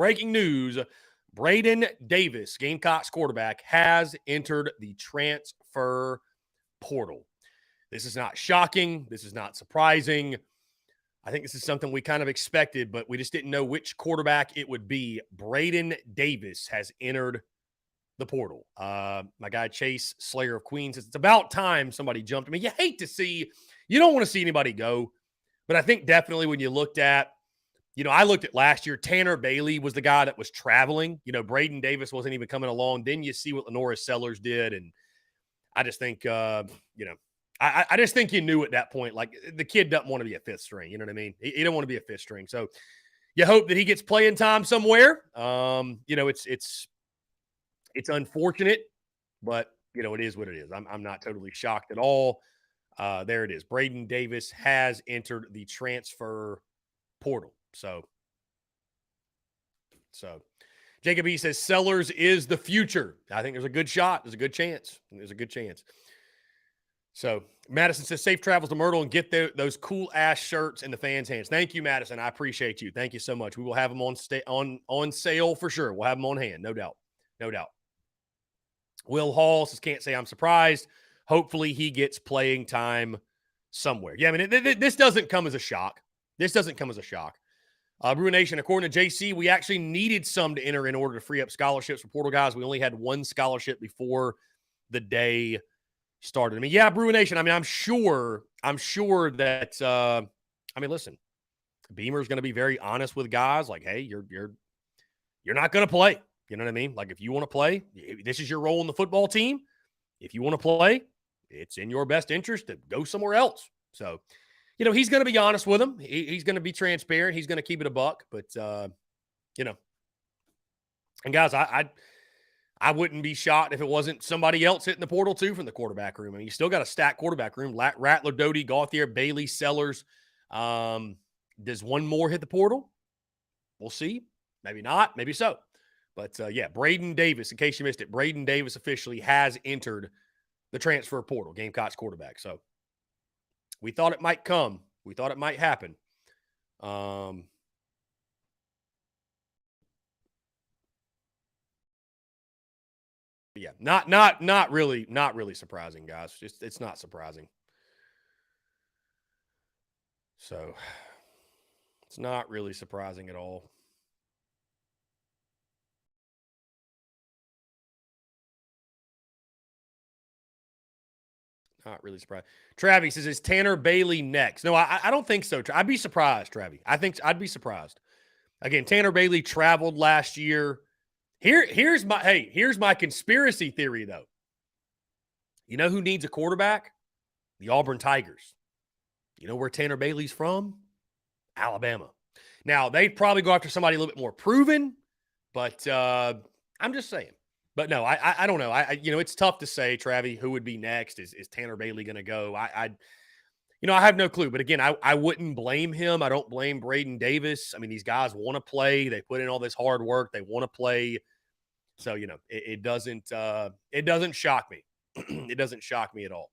Braden Davis, Gamecocks quarterback, has entered the transfer portal. This is not shocking. This is not surprising. I think this is something we kind of expected, but we just didn't know which quarterback it would be. Braden Davis has entered the portal. My guy Chase Slayer of Queens says it's about time somebody jumped. I mean, you don't want to see anybody go, but I think definitely when you looked at, I looked at last year, Tanner Bailey was the guy that was traveling. Braden Davis wasn't even coming along. Then you see what Lenora Sellers did, and I just think, I just think you knew at that point, like the kid doesn't want to be a fifth string. You know what I mean? He don't want to be a fifth string. So you hope that he gets playing time somewhere. It's unfortunate, but it is what it is. I'm not totally shocked at all. There it is. Braden Davis has entered the transfer portal. So Jacob E says Sellers is the future. I think there's a good shot. There's a good chance. So Madison says safe travels to Myrtle and get those cool ass shirts in the fans' hands. Thank you, Madison. I appreciate you. Thank you so much. We will have them on sale for sure. We'll have them on hand, no doubt, no doubt. Will Hall says can't say I'm surprised. Hopefully he gets playing time somewhere. Yeah, I mean this doesn't come as a shock. This doesn't come as a shock. Brewer Nation, according to JC, we actually needed some to enter in order to free up scholarships for portal guys. We only had one scholarship before the day started. I mean, yeah, Brewer Nation. I mean, I'm sure that. I mean, listen, Beamer's going to be very honest with guys. Like, hey, you're not going to play. You know what I mean? Like, if you want to play, this is your role in the football team. If you want to play, it's in your best interest to go somewhere else. So, you know, he's going to be honest with him. He's going to be transparent. He's going to keep it a buck. But, you know, and guys, I wouldn't be shocked if it wasn't somebody else hitting the portal too from the quarterback room. I mean, you still got a stacked quarterback room. Rattler, Doty, Gauthier, Bailey, Sellers. Does one more hit the portal? We'll see. Maybe not. Maybe so. But, yeah, Braden Davis, in case you missed it, Braden Davis officially has entered the transfer portal, Gamecocks quarterback. So we thought it might come. We thought it might happen. Yeah, not really surprising, guys. It's not surprising. So it's not really surprising at all. Not really surprised. Travis says, is Tanner Bailey next? No, I don't think so. I'd be surprised, Travis. I'd be surprised. Again, Tanner Bailey traveled last year. Here's my conspiracy theory, though. You know who needs a quarterback? The Auburn Tigers. You know where Tanner Bailey's from? Alabama. Now, they'd probably go after somebody a little bit more proven, but I'm just saying. But no, I don't know. You know, it's tough to say, Travis, who would be next. Is Tanner Bailey going to go? I have no clue. But again, I wouldn't blame him. I don't blame Braden Davis. I mean, these guys want to play. They put in all this hard work. They want to play. So, you know, it doesn't shock me. It doesn't shock me at all.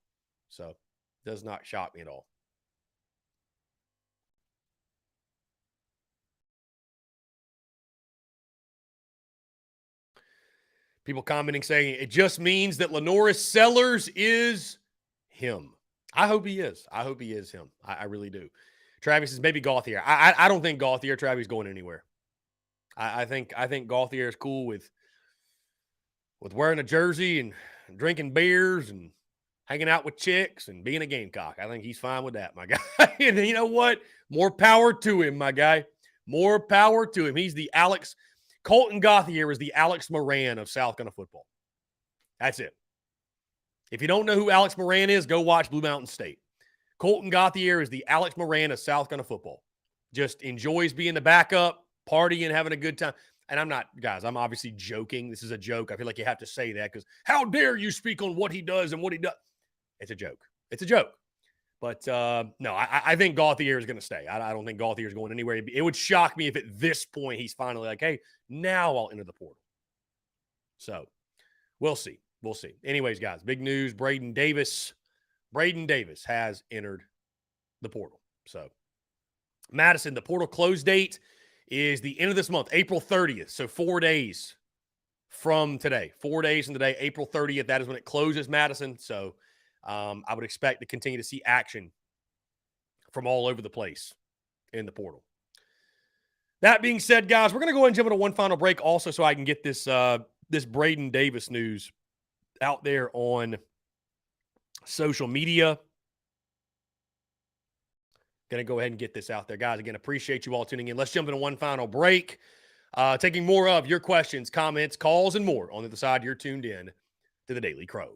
So, it does not shock me at all. People commenting saying it just means that Lenoris Sellers is him. I hope he is. I hope he is him. I really do. Travis says maybe Gauthier. I don't think Gauthier, Travis, going anywhere. I think Gauthier is cool with wearing a jersey and drinking beers and hanging out with chicks and being a Gamecock. I think he's fine with that, my guy. And you know what? More power to him, my guy. More power to him. He's the Colton Gauthier is the Alex Moran of South Carolina football. That's it. If you don't know who Alex Moran is, go watch Blue Mountain State. Colton Gauthier is the Alex Moran of South Carolina football. Just enjoys being the backup, partying, having a good time. And I'm not, guys, I'm obviously joking. This is a joke. I feel like you have to say that because how dare you speak on what he does and what he does. It's a joke. It's a joke. But no, I think Gauthier is going to stay. I don't think Gauthier is going anywhere. It would shock me if at this point he's finally like, hey, now I'll enter the portal. So we'll see. We'll see. Anyways, guys, big news. Braden Davis has entered the portal. So Madison, the portal close date is the end of this month, April 30th. So 4 days from today. 4 days from today, April 30th. That is when it closes, Madison. So I would expect to continue to see action from all over the place in the portal. That being said, guys, we're going to go ahead and jump into one final break also so I can get this this Braden Davis news out there on social media. Going to go ahead and get this out there. Guys, again, appreciate you all tuning in. Let's jump into one final break. Taking more of your questions, comments, calls, and more on the other side. You're tuned in to the Daily Crow.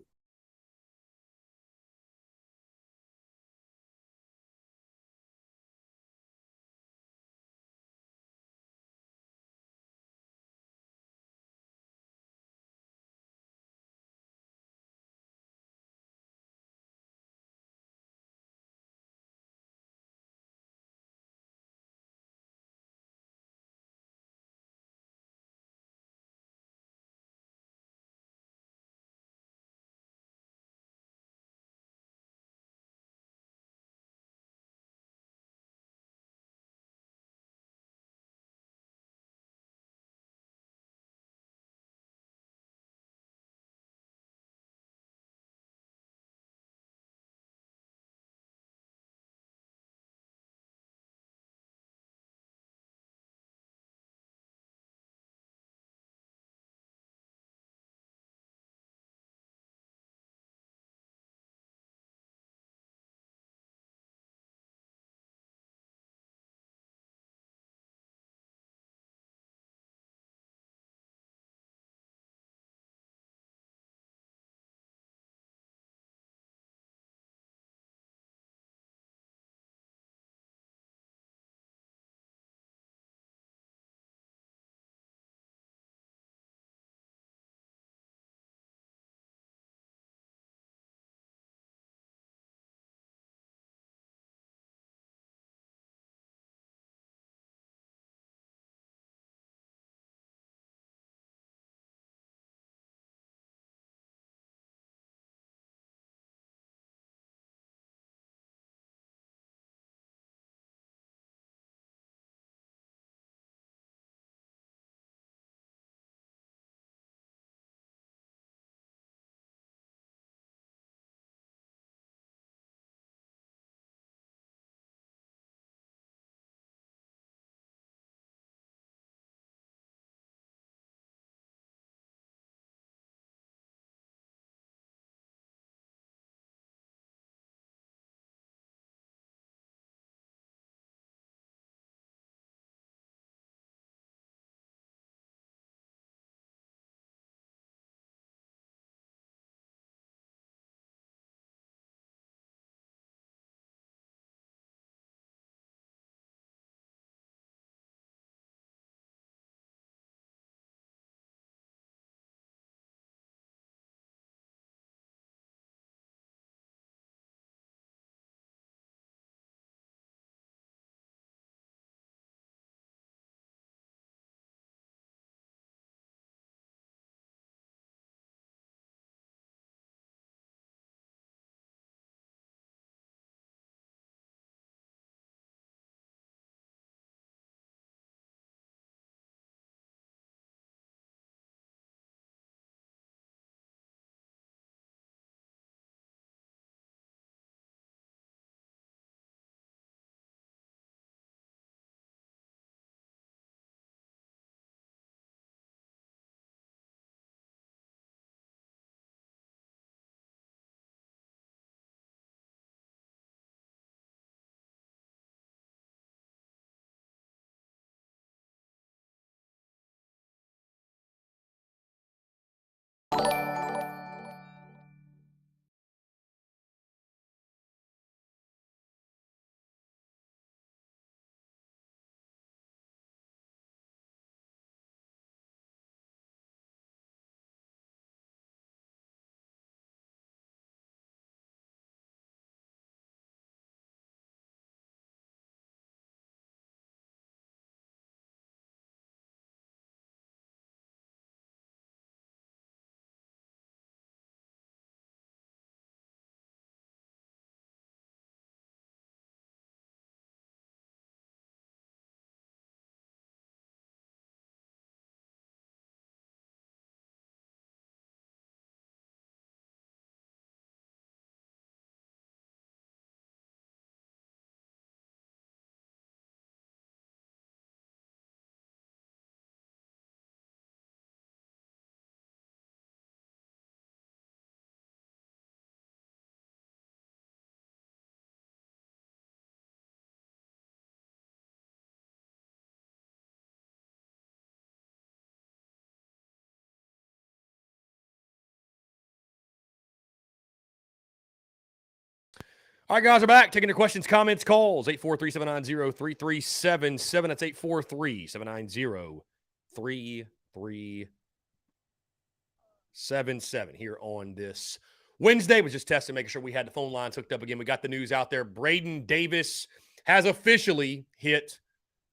All right, guys, we're back. Taking your questions, comments, calls. 843-790-3377. That's 843-790-3377 here on this Wednesday. Was just testing, making sure we had the phone lines hooked up again. We got the news out there. Braden Davis has officially hit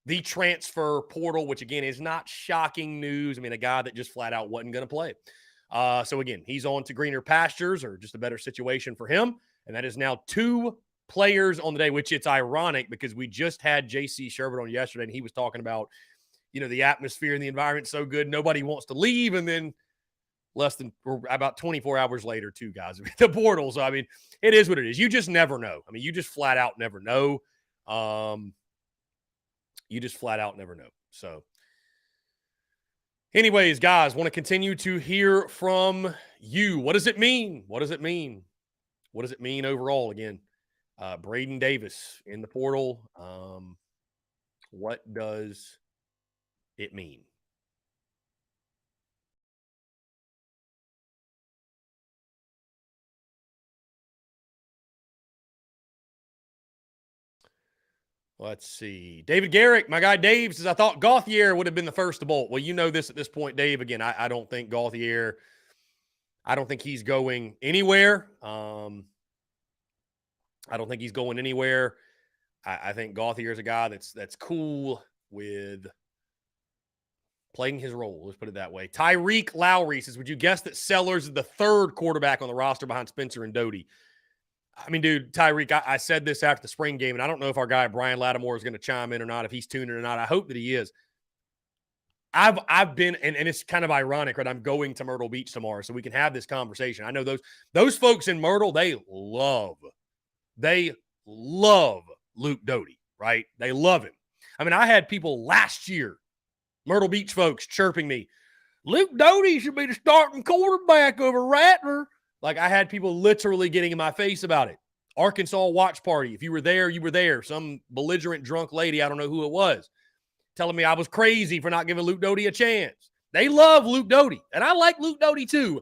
the transfer portal, which, again, is not shocking news. I mean, a guy that just flat out wasn't going to play. So, again, he's on to greener pastures, or just a better situation for him. And that is now 2 players on the day, which it's ironic because we just had J.C. Sherbert on yesterday, and he was talking about, the atmosphere and the environment so good, nobody wants to leave. And then about 24 hours later, 2 guys, the portal. So, I mean, it is what it is. You just never know. I mean, you just flat out never know. So, anyways, guys, want to continue to hear from you. What does it mean? What does it mean overall? Again, Braden Davis in the portal. What does it mean? Let's see. David Garrick, my guy Dave, says, I thought Gauthier would have been the first to bolt. Well, you know this at this point, Dave. Again, I don't think Gauthier, I don't think he's going anywhere. I don't think he's going anywhere. I think Gauthier is a guy that's cool with playing his role. Let's put it that way. Tyreek Lowry says, would you guess that Sellers is the 3rd quarterback on the roster behind Spencer and Doty? I mean, dude, Tyreek, I said this after the spring game, and I don't know if our guy Brian Lattimore is going to chime in or not, if he's tuning or not. I hope that he is. I've been, and it's kind of ironic, right? I'm going to Myrtle Beach tomorrow, so we can have this conversation. I know those folks in Myrtle, they love Luke Doty, right? They love him. I mean, I had people last year, Myrtle Beach folks, chirping me, Luke Doty should be the starting quarterback over Rattler. Like, I had people literally getting in my face about it. Arkansas watch party. If you were there, you were there. Some belligerent drunk lady, I don't know who it was, telling me I was crazy for not giving Luke Doty a chance. They love Luke Doty, and I like Luke Doty too.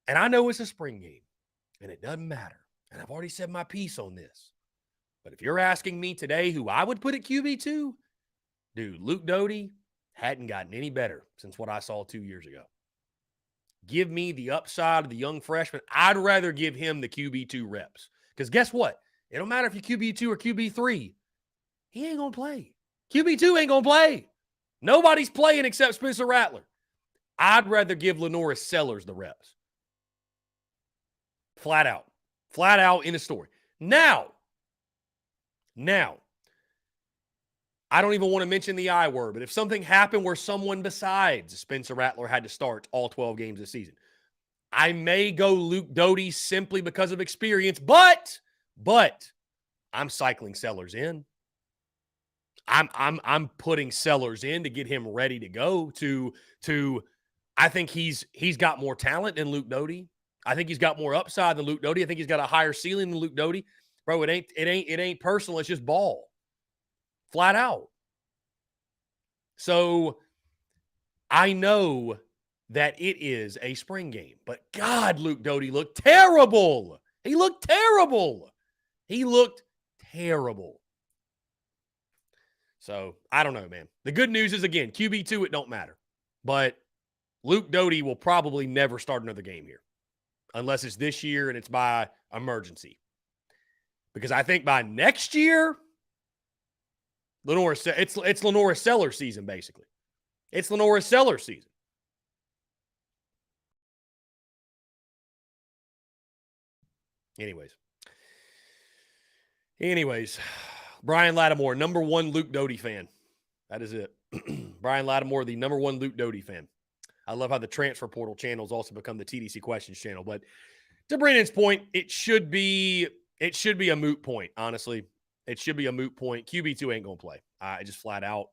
And I know it's a spring game, and it doesn't matter. And I've already said my piece on this. But if you're asking me today who I would put at QB2, dude, Luke Doty hadn't gotten any better since what I saw 2 years ago. Give me the upside of the young freshman. I'd rather give him the QB2 reps. Because guess what? It don't matter if you're QB2 or QB3. He ain't going to play. QB2 ain't going to play. Nobody's playing except Spencer Rattler. I'd rather give Lenoris Sellers the reps. Flat out. Flat out in a story. Now, I don't even want to mention the I word, but if something happened where someone besides Spencer Rattler had to start all 12 games this season, I may go Luke Doty simply because of experience, but I'm cycling Sellers in. I'm putting Sellers in to get him ready to go to I think he's got more talent than Luke Doty. I think he's got more upside than Luke Doty. I think he's got a higher ceiling than Luke Doty. Bro, it ain't personal, it's just ball. Flat out. So I know that it is a spring game, but God, Luke Doty looked terrible. He looked terrible. So I don't know, man. The good news is, again, QB2, it don't matter. But Luke Doty will probably never start another game here unless it's this year and it's by emergency. Because I think by next year, it's Lenoris Sellers season, basically. It's Lenoris Sellers season. Anyways, Brian Lattimore, number 1 Luke Doty fan. That is it. Brian Lattimore, the number 1 Luke Doty fan. I love how the transfer portal channel has also become the TDC Questions channel. But to Brandon's point, it should be a moot point, honestly. It should be a moot point. QB2 ain't going to play. Just flat out.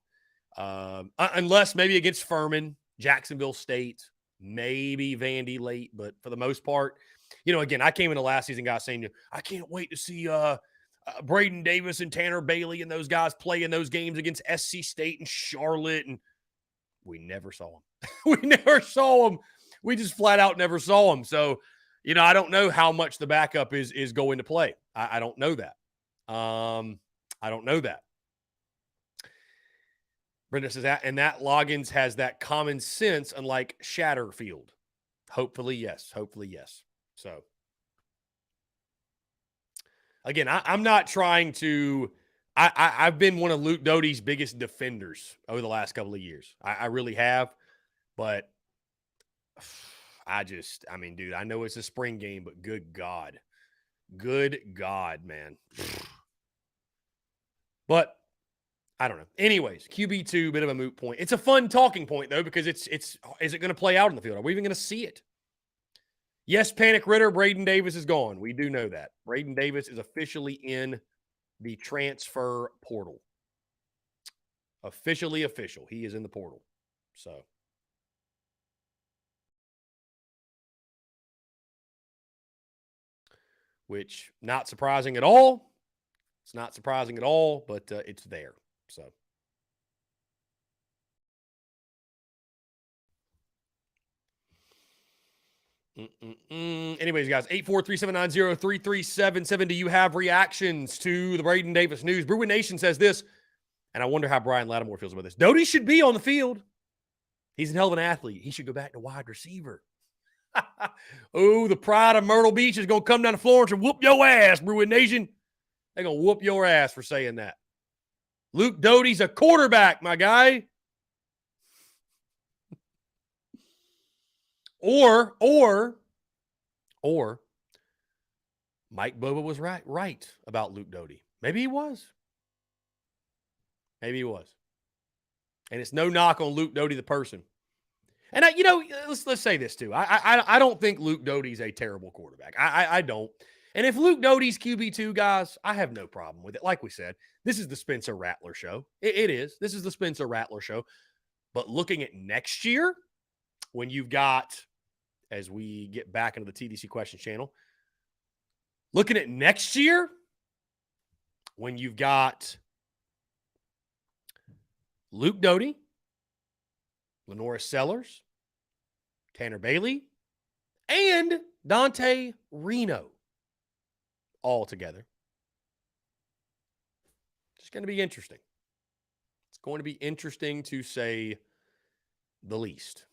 Unless maybe against Furman, Jacksonville State, maybe Vandy late. But for the most part, again, I came into last season, guys, saying, I can't wait to see Braden Davis and Tanner Bailey and those guys play in those games against SC State and Charlotte. And we never saw them. We just flat out never saw them. So, I don't know how much the backup is going to play. I don't know that. I don't know that. Brenda says that, and that Loggins has that common sense, unlike Shatterfield. Hopefully, yes. Hopefully, yes. So, again, I'm not trying to. I've been one of Luke Doty's biggest defenders over the last couple of years. I really have, but I mean, dude, I know it's a spring game, but good God, man. But I don't know. Anyways, QB2, bit of a moot point. It's a fun talking point though, because is it going to play out in the field? Are we even going to see it? Yes, Panic Ritter, Braden Davis is gone. We do know that. Braden Davis is officially in the transfer portal. Officially official. He is in the portal. So. Which, not surprising at all. It's not surprising at all, but it's there. So. Anyways, guys, 843-790-3377. Do you have reactions to the Braden Davis news? Bruin Nation says this, and I wonder how Brian Lattimore feels about this. Doty should be on the field. He's an hell of an athlete. He should go back to wide receiver. Oh, the pride of Myrtle Beach is going to come down to Florence and whoop your ass, Bruin Nation. They're going to whoop your ass for saying that. Luke Doty's a quarterback, my guy. Or Mike Bobo was right about Luke Doty. Maybe he was. And it's no knock on Luke Doty, the person. And let's say this too. I don't think Luke Doty's a terrible quarterback. I don't. And if Luke Doty's QB2, guys, I have no problem with it. Like we said, this is the Spencer Rattler show. It is. This is the Spencer Rattler show. But looking at next year, when you've got, as we get back into the TDC question channel, looking at next year, when you've got Luke Doty, Lenora Sellers, Tanner Bailey, and Dante Reno all together, it's going to be interesting. It's going to be interesting to say the least.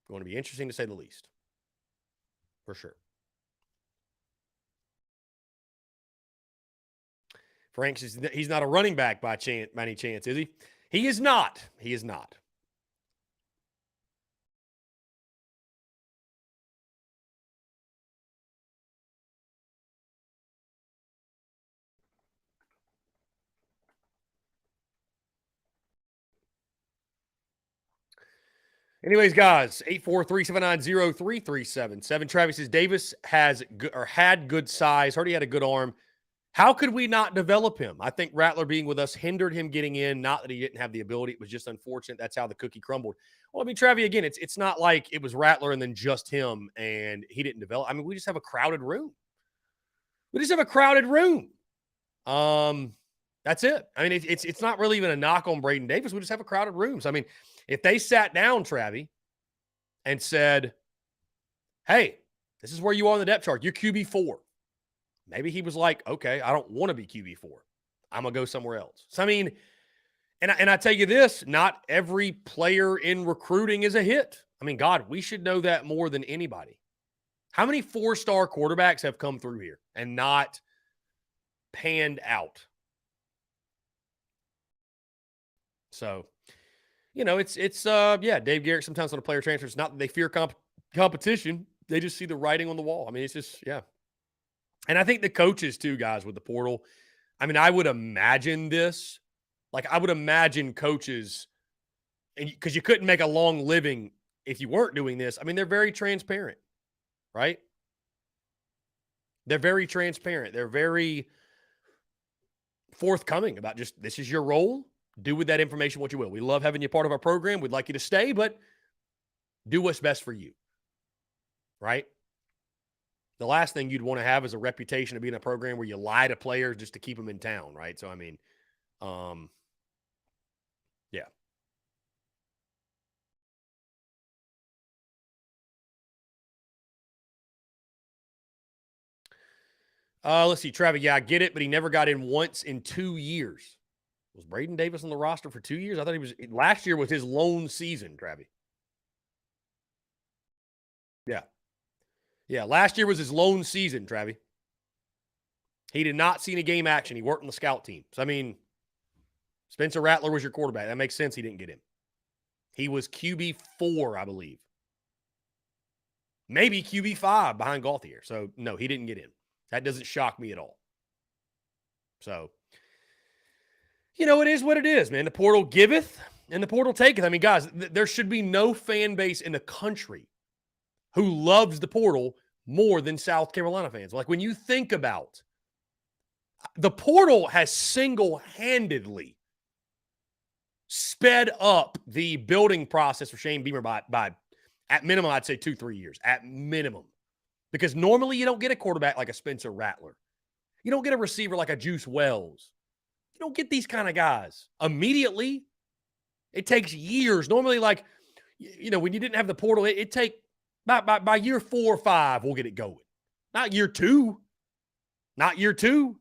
Going to be interesting to say the least. For sure. Frank says he's not a running back by any chance, is he? He is not. He is not. Anyways, guys, 843-790-3377. Travis says Davis had good size. Heard he had a good arm. How could we not develop him? I think Rattler being with us hindered him getting in. Not that he didn't have the ability. It was just unfortunate. That's how the cookie crumbled. Well, I mean, Travis, again, it's not like it was Rattler and then just him and he didn't develop. I mean, we just have a crowded room. That's it. I mean, it's not really even a knock on Braden Davis. We just have a crowded room. So, I mean, if they sat down, Travis, and said, hey, this is where you are on the depth chart. You're QB4. Maybe he was like, okay, I don't want to be QB4. I'm going to go somewhere else. So, I mean, and I tell you this, not every player in recruiting is a hit. I mean, God, we should know that more than anybody. How many 4-star quarterbacks have come through here and not panned out? So, it's Dave Garrett sometimes on a player transfer. It's not that they fear competition. They just see the writing on the wall. I mean, it's just, yeah. And I think the coaches too, guys, with the portal. I mean, I would imagine this. Like, I would imagine coaches, and because you couldn't make a long living if you weren't doing this. I mean, they're very transparent, right? They're very transparent. They're very forthcoming about just, this is your role. Do with that information what you will. We love having you part of our program. We'd like you to stay, but do what's best for you, right? The last thing you'd want to have is a reputation of being a program where you lie to players just to keep them in town, right? So, I mean, yeah. Let's see, Travis. Yeah, I get it, but he never got in once in 2 years. Was Braden Davis on the roster for 2 years? I thought he was. Last year was his lone season, Travis. Yeah. Yeah, last year was his lone season, Travis. He did not see any game action. He worked on the scout team. So, I mean, Spencer Rattler was your quarterback. That makes sense he didn't get him. He was QB4, I believe. Maybe QB5 behind Gauthier. So, no, he didn't get in. That doesn't shock me at all. So, you know, it is what it is, man. The portal giveth and the portal taketh. I mean, guys, there should be no fan base in the country who loves the portal more than South Carolina fans. Like, when you think about the portal has single-handedly sped up the building process for Shane Beamer by at minimum, I'd say 2-3 years, at minimum. Because normally you don't get a quarterback like a Spencer Rattler. You don't get a receiver like a Juice Wells. You don't get these kind of guys immediately. It takes years. Normally, like, you know, when you didn't have the portal, it take by year 4 or 5, we'll get it going. Not year 2. Not year 2.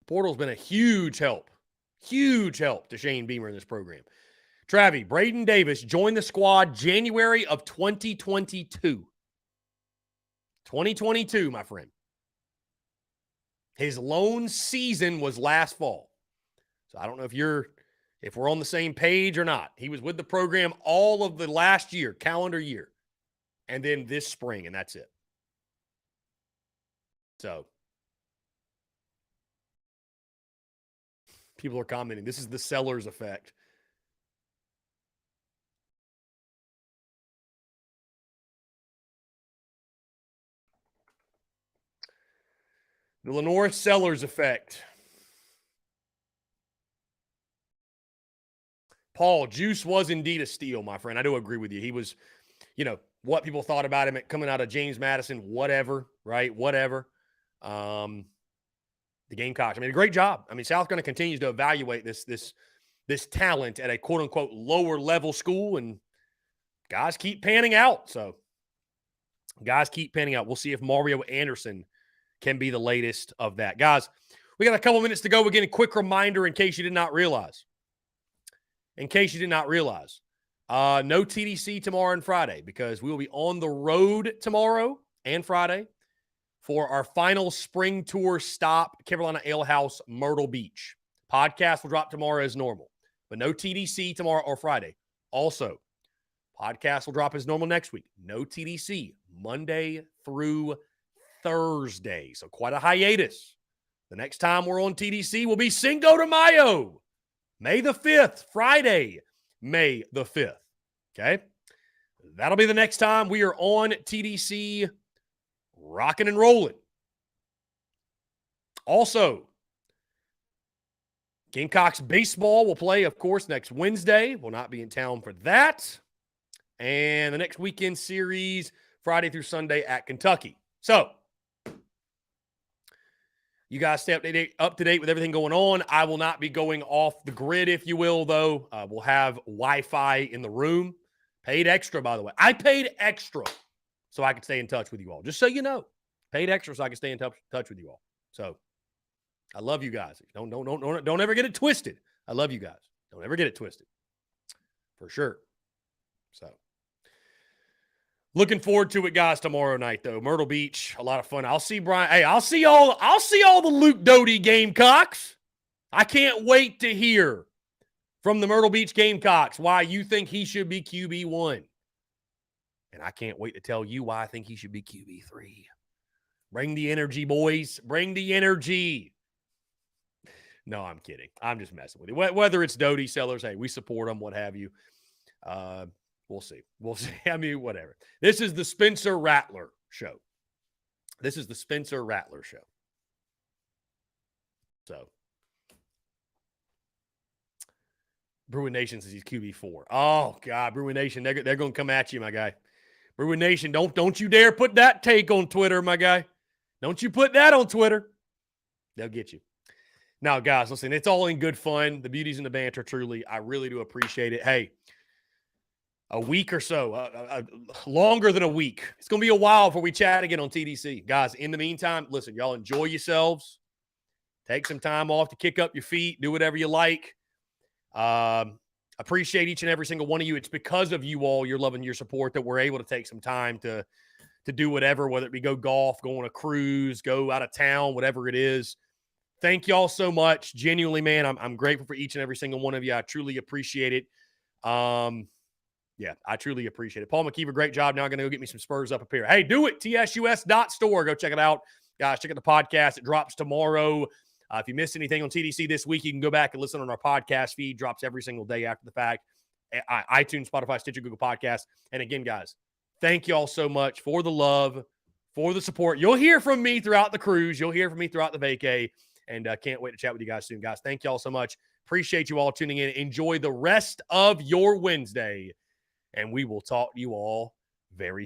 Portal's been a huge help to Shane Beamer in this program. Travi, Braden Davis joined the squad January of 2022. 2022, my friend. His lone season was last fall. So I don't know if we're on the same page or not. He was with the program all of the last year, calendar year, and then this spring, and that's it. So people are commenting, this is the Sellers effect. The Lenore Sellers effect. Paul, Juice was indeed a steal, my friend. I do agree with you. He was, you know, what people thought about him coming out of James Madison, whatever, right? Whatever. The Gamecocks, I mean, a great job. I mean, South Carolina continues to evaluate this talent at a quote-unquote lower level school, and guys keep panning out. So guys keep panning out. We'll see if Mario Anderson can be the latest of that. Guys, we got a couple minutes to go. Again, a quick reminder in case you did not realize. No TDC tomorrow and Friday because we will be on the road tomorrow and Friday for our final spring tour stop, Carolina Ale House, Myrtle Beach. Podcast will drop tomorrow as normal, but no TDC tomorrow or Friday. Also, podcast will drop as normal next week. No TDC Monday through Thursday. So quite a hiatus. The next time we're on TDC will be Cinco de Mayo, May the 5th, Friday, May the 5th. Okay? That'll be the next time we are on TDC rocking and rolling. Also, Gamecocks baseball will play, of course, next Wednesday. We'll not be in town for that. And the next weekend series, Friday through Sunday at Kentucky. So, you guys stay up to date with everything going on. I will not be going off the grid, if you will, though. We'll have Wi-Fi in the room. Paid extra, by the way. I paid extra so I could stay in touch with you all. Just so you know. Paid extra so I can stay in touch with you all. So, I love you guys. Don't ever get it twisted. I love you guys. Don't ever get it twisted. For sure. So, looking forward to it, guys, tomorrow night, though. Myrtle Beach, a lot of fun. I'll see Brian. Hey, I'll see all the Luke Doty Gamecocks. I can't wait to hear from the Myrtle Beach Gamecocks why you think he should be QB1. And I can't wait to tell you why I think he should be QB3. Bring the energy, boys. Bring the energy. No, I'm kidding. I'm just messing with you. Whether it's Doty, Sellers, hey, we support them, what have you. We'll see. I mean, whatever. This is the Spencer Rattler show. So, Bruin Nation says he's QB4. Oh, God, Bruin Nation, they're going to come at you, my guy. Bruin Nation, don't you dare put that take on Twitter, my guy. Don't you put that on Twitter. They'll get you. Now, guys, listen, it's all in good fun. The beauty's in the banter, truly. I really do appreciate it. Hey, a week or so, longer than a week. It's going to be a while before we chat again on TDC. Guys, in the meantime, listen, y'all enjoy yourselves. Take some time off to kick up your feet. Do whatever you like. Appreciate each and every single one of you. It's because of you all, your love and your support, that we're able to take some time to do whatever, whether it be go golf, go on a cruise, go out of town, whatever it is. Thank y'all so much. Genuinely, man, I'm grateful for each and every single one of you. I truly appreciate it. Yeah, I truly appreciate it. Paul McKeever, great job. Now I'm going to go get me some Spurs up here. Hey, do it. TSUS.store. Go check it out. Guys, check out the podcast. It drops tomorrow. If you missed anything on TDC this week, you can go back and listen on our podcast feed. Drops every single day after the fact. iTunes, Spotify, Stitcher, Google Podcasts. And again, guys, thank you all so much for the love, for the support. You'll hear from me throughout the cruise. You'll hear from me throughout the vacay. And can't wait to chat with you guys soon. Guys, thank you all so much. Appreciate you all tuning in. Enjoy the rest of your Wednesday. And we will talk to you all very soon.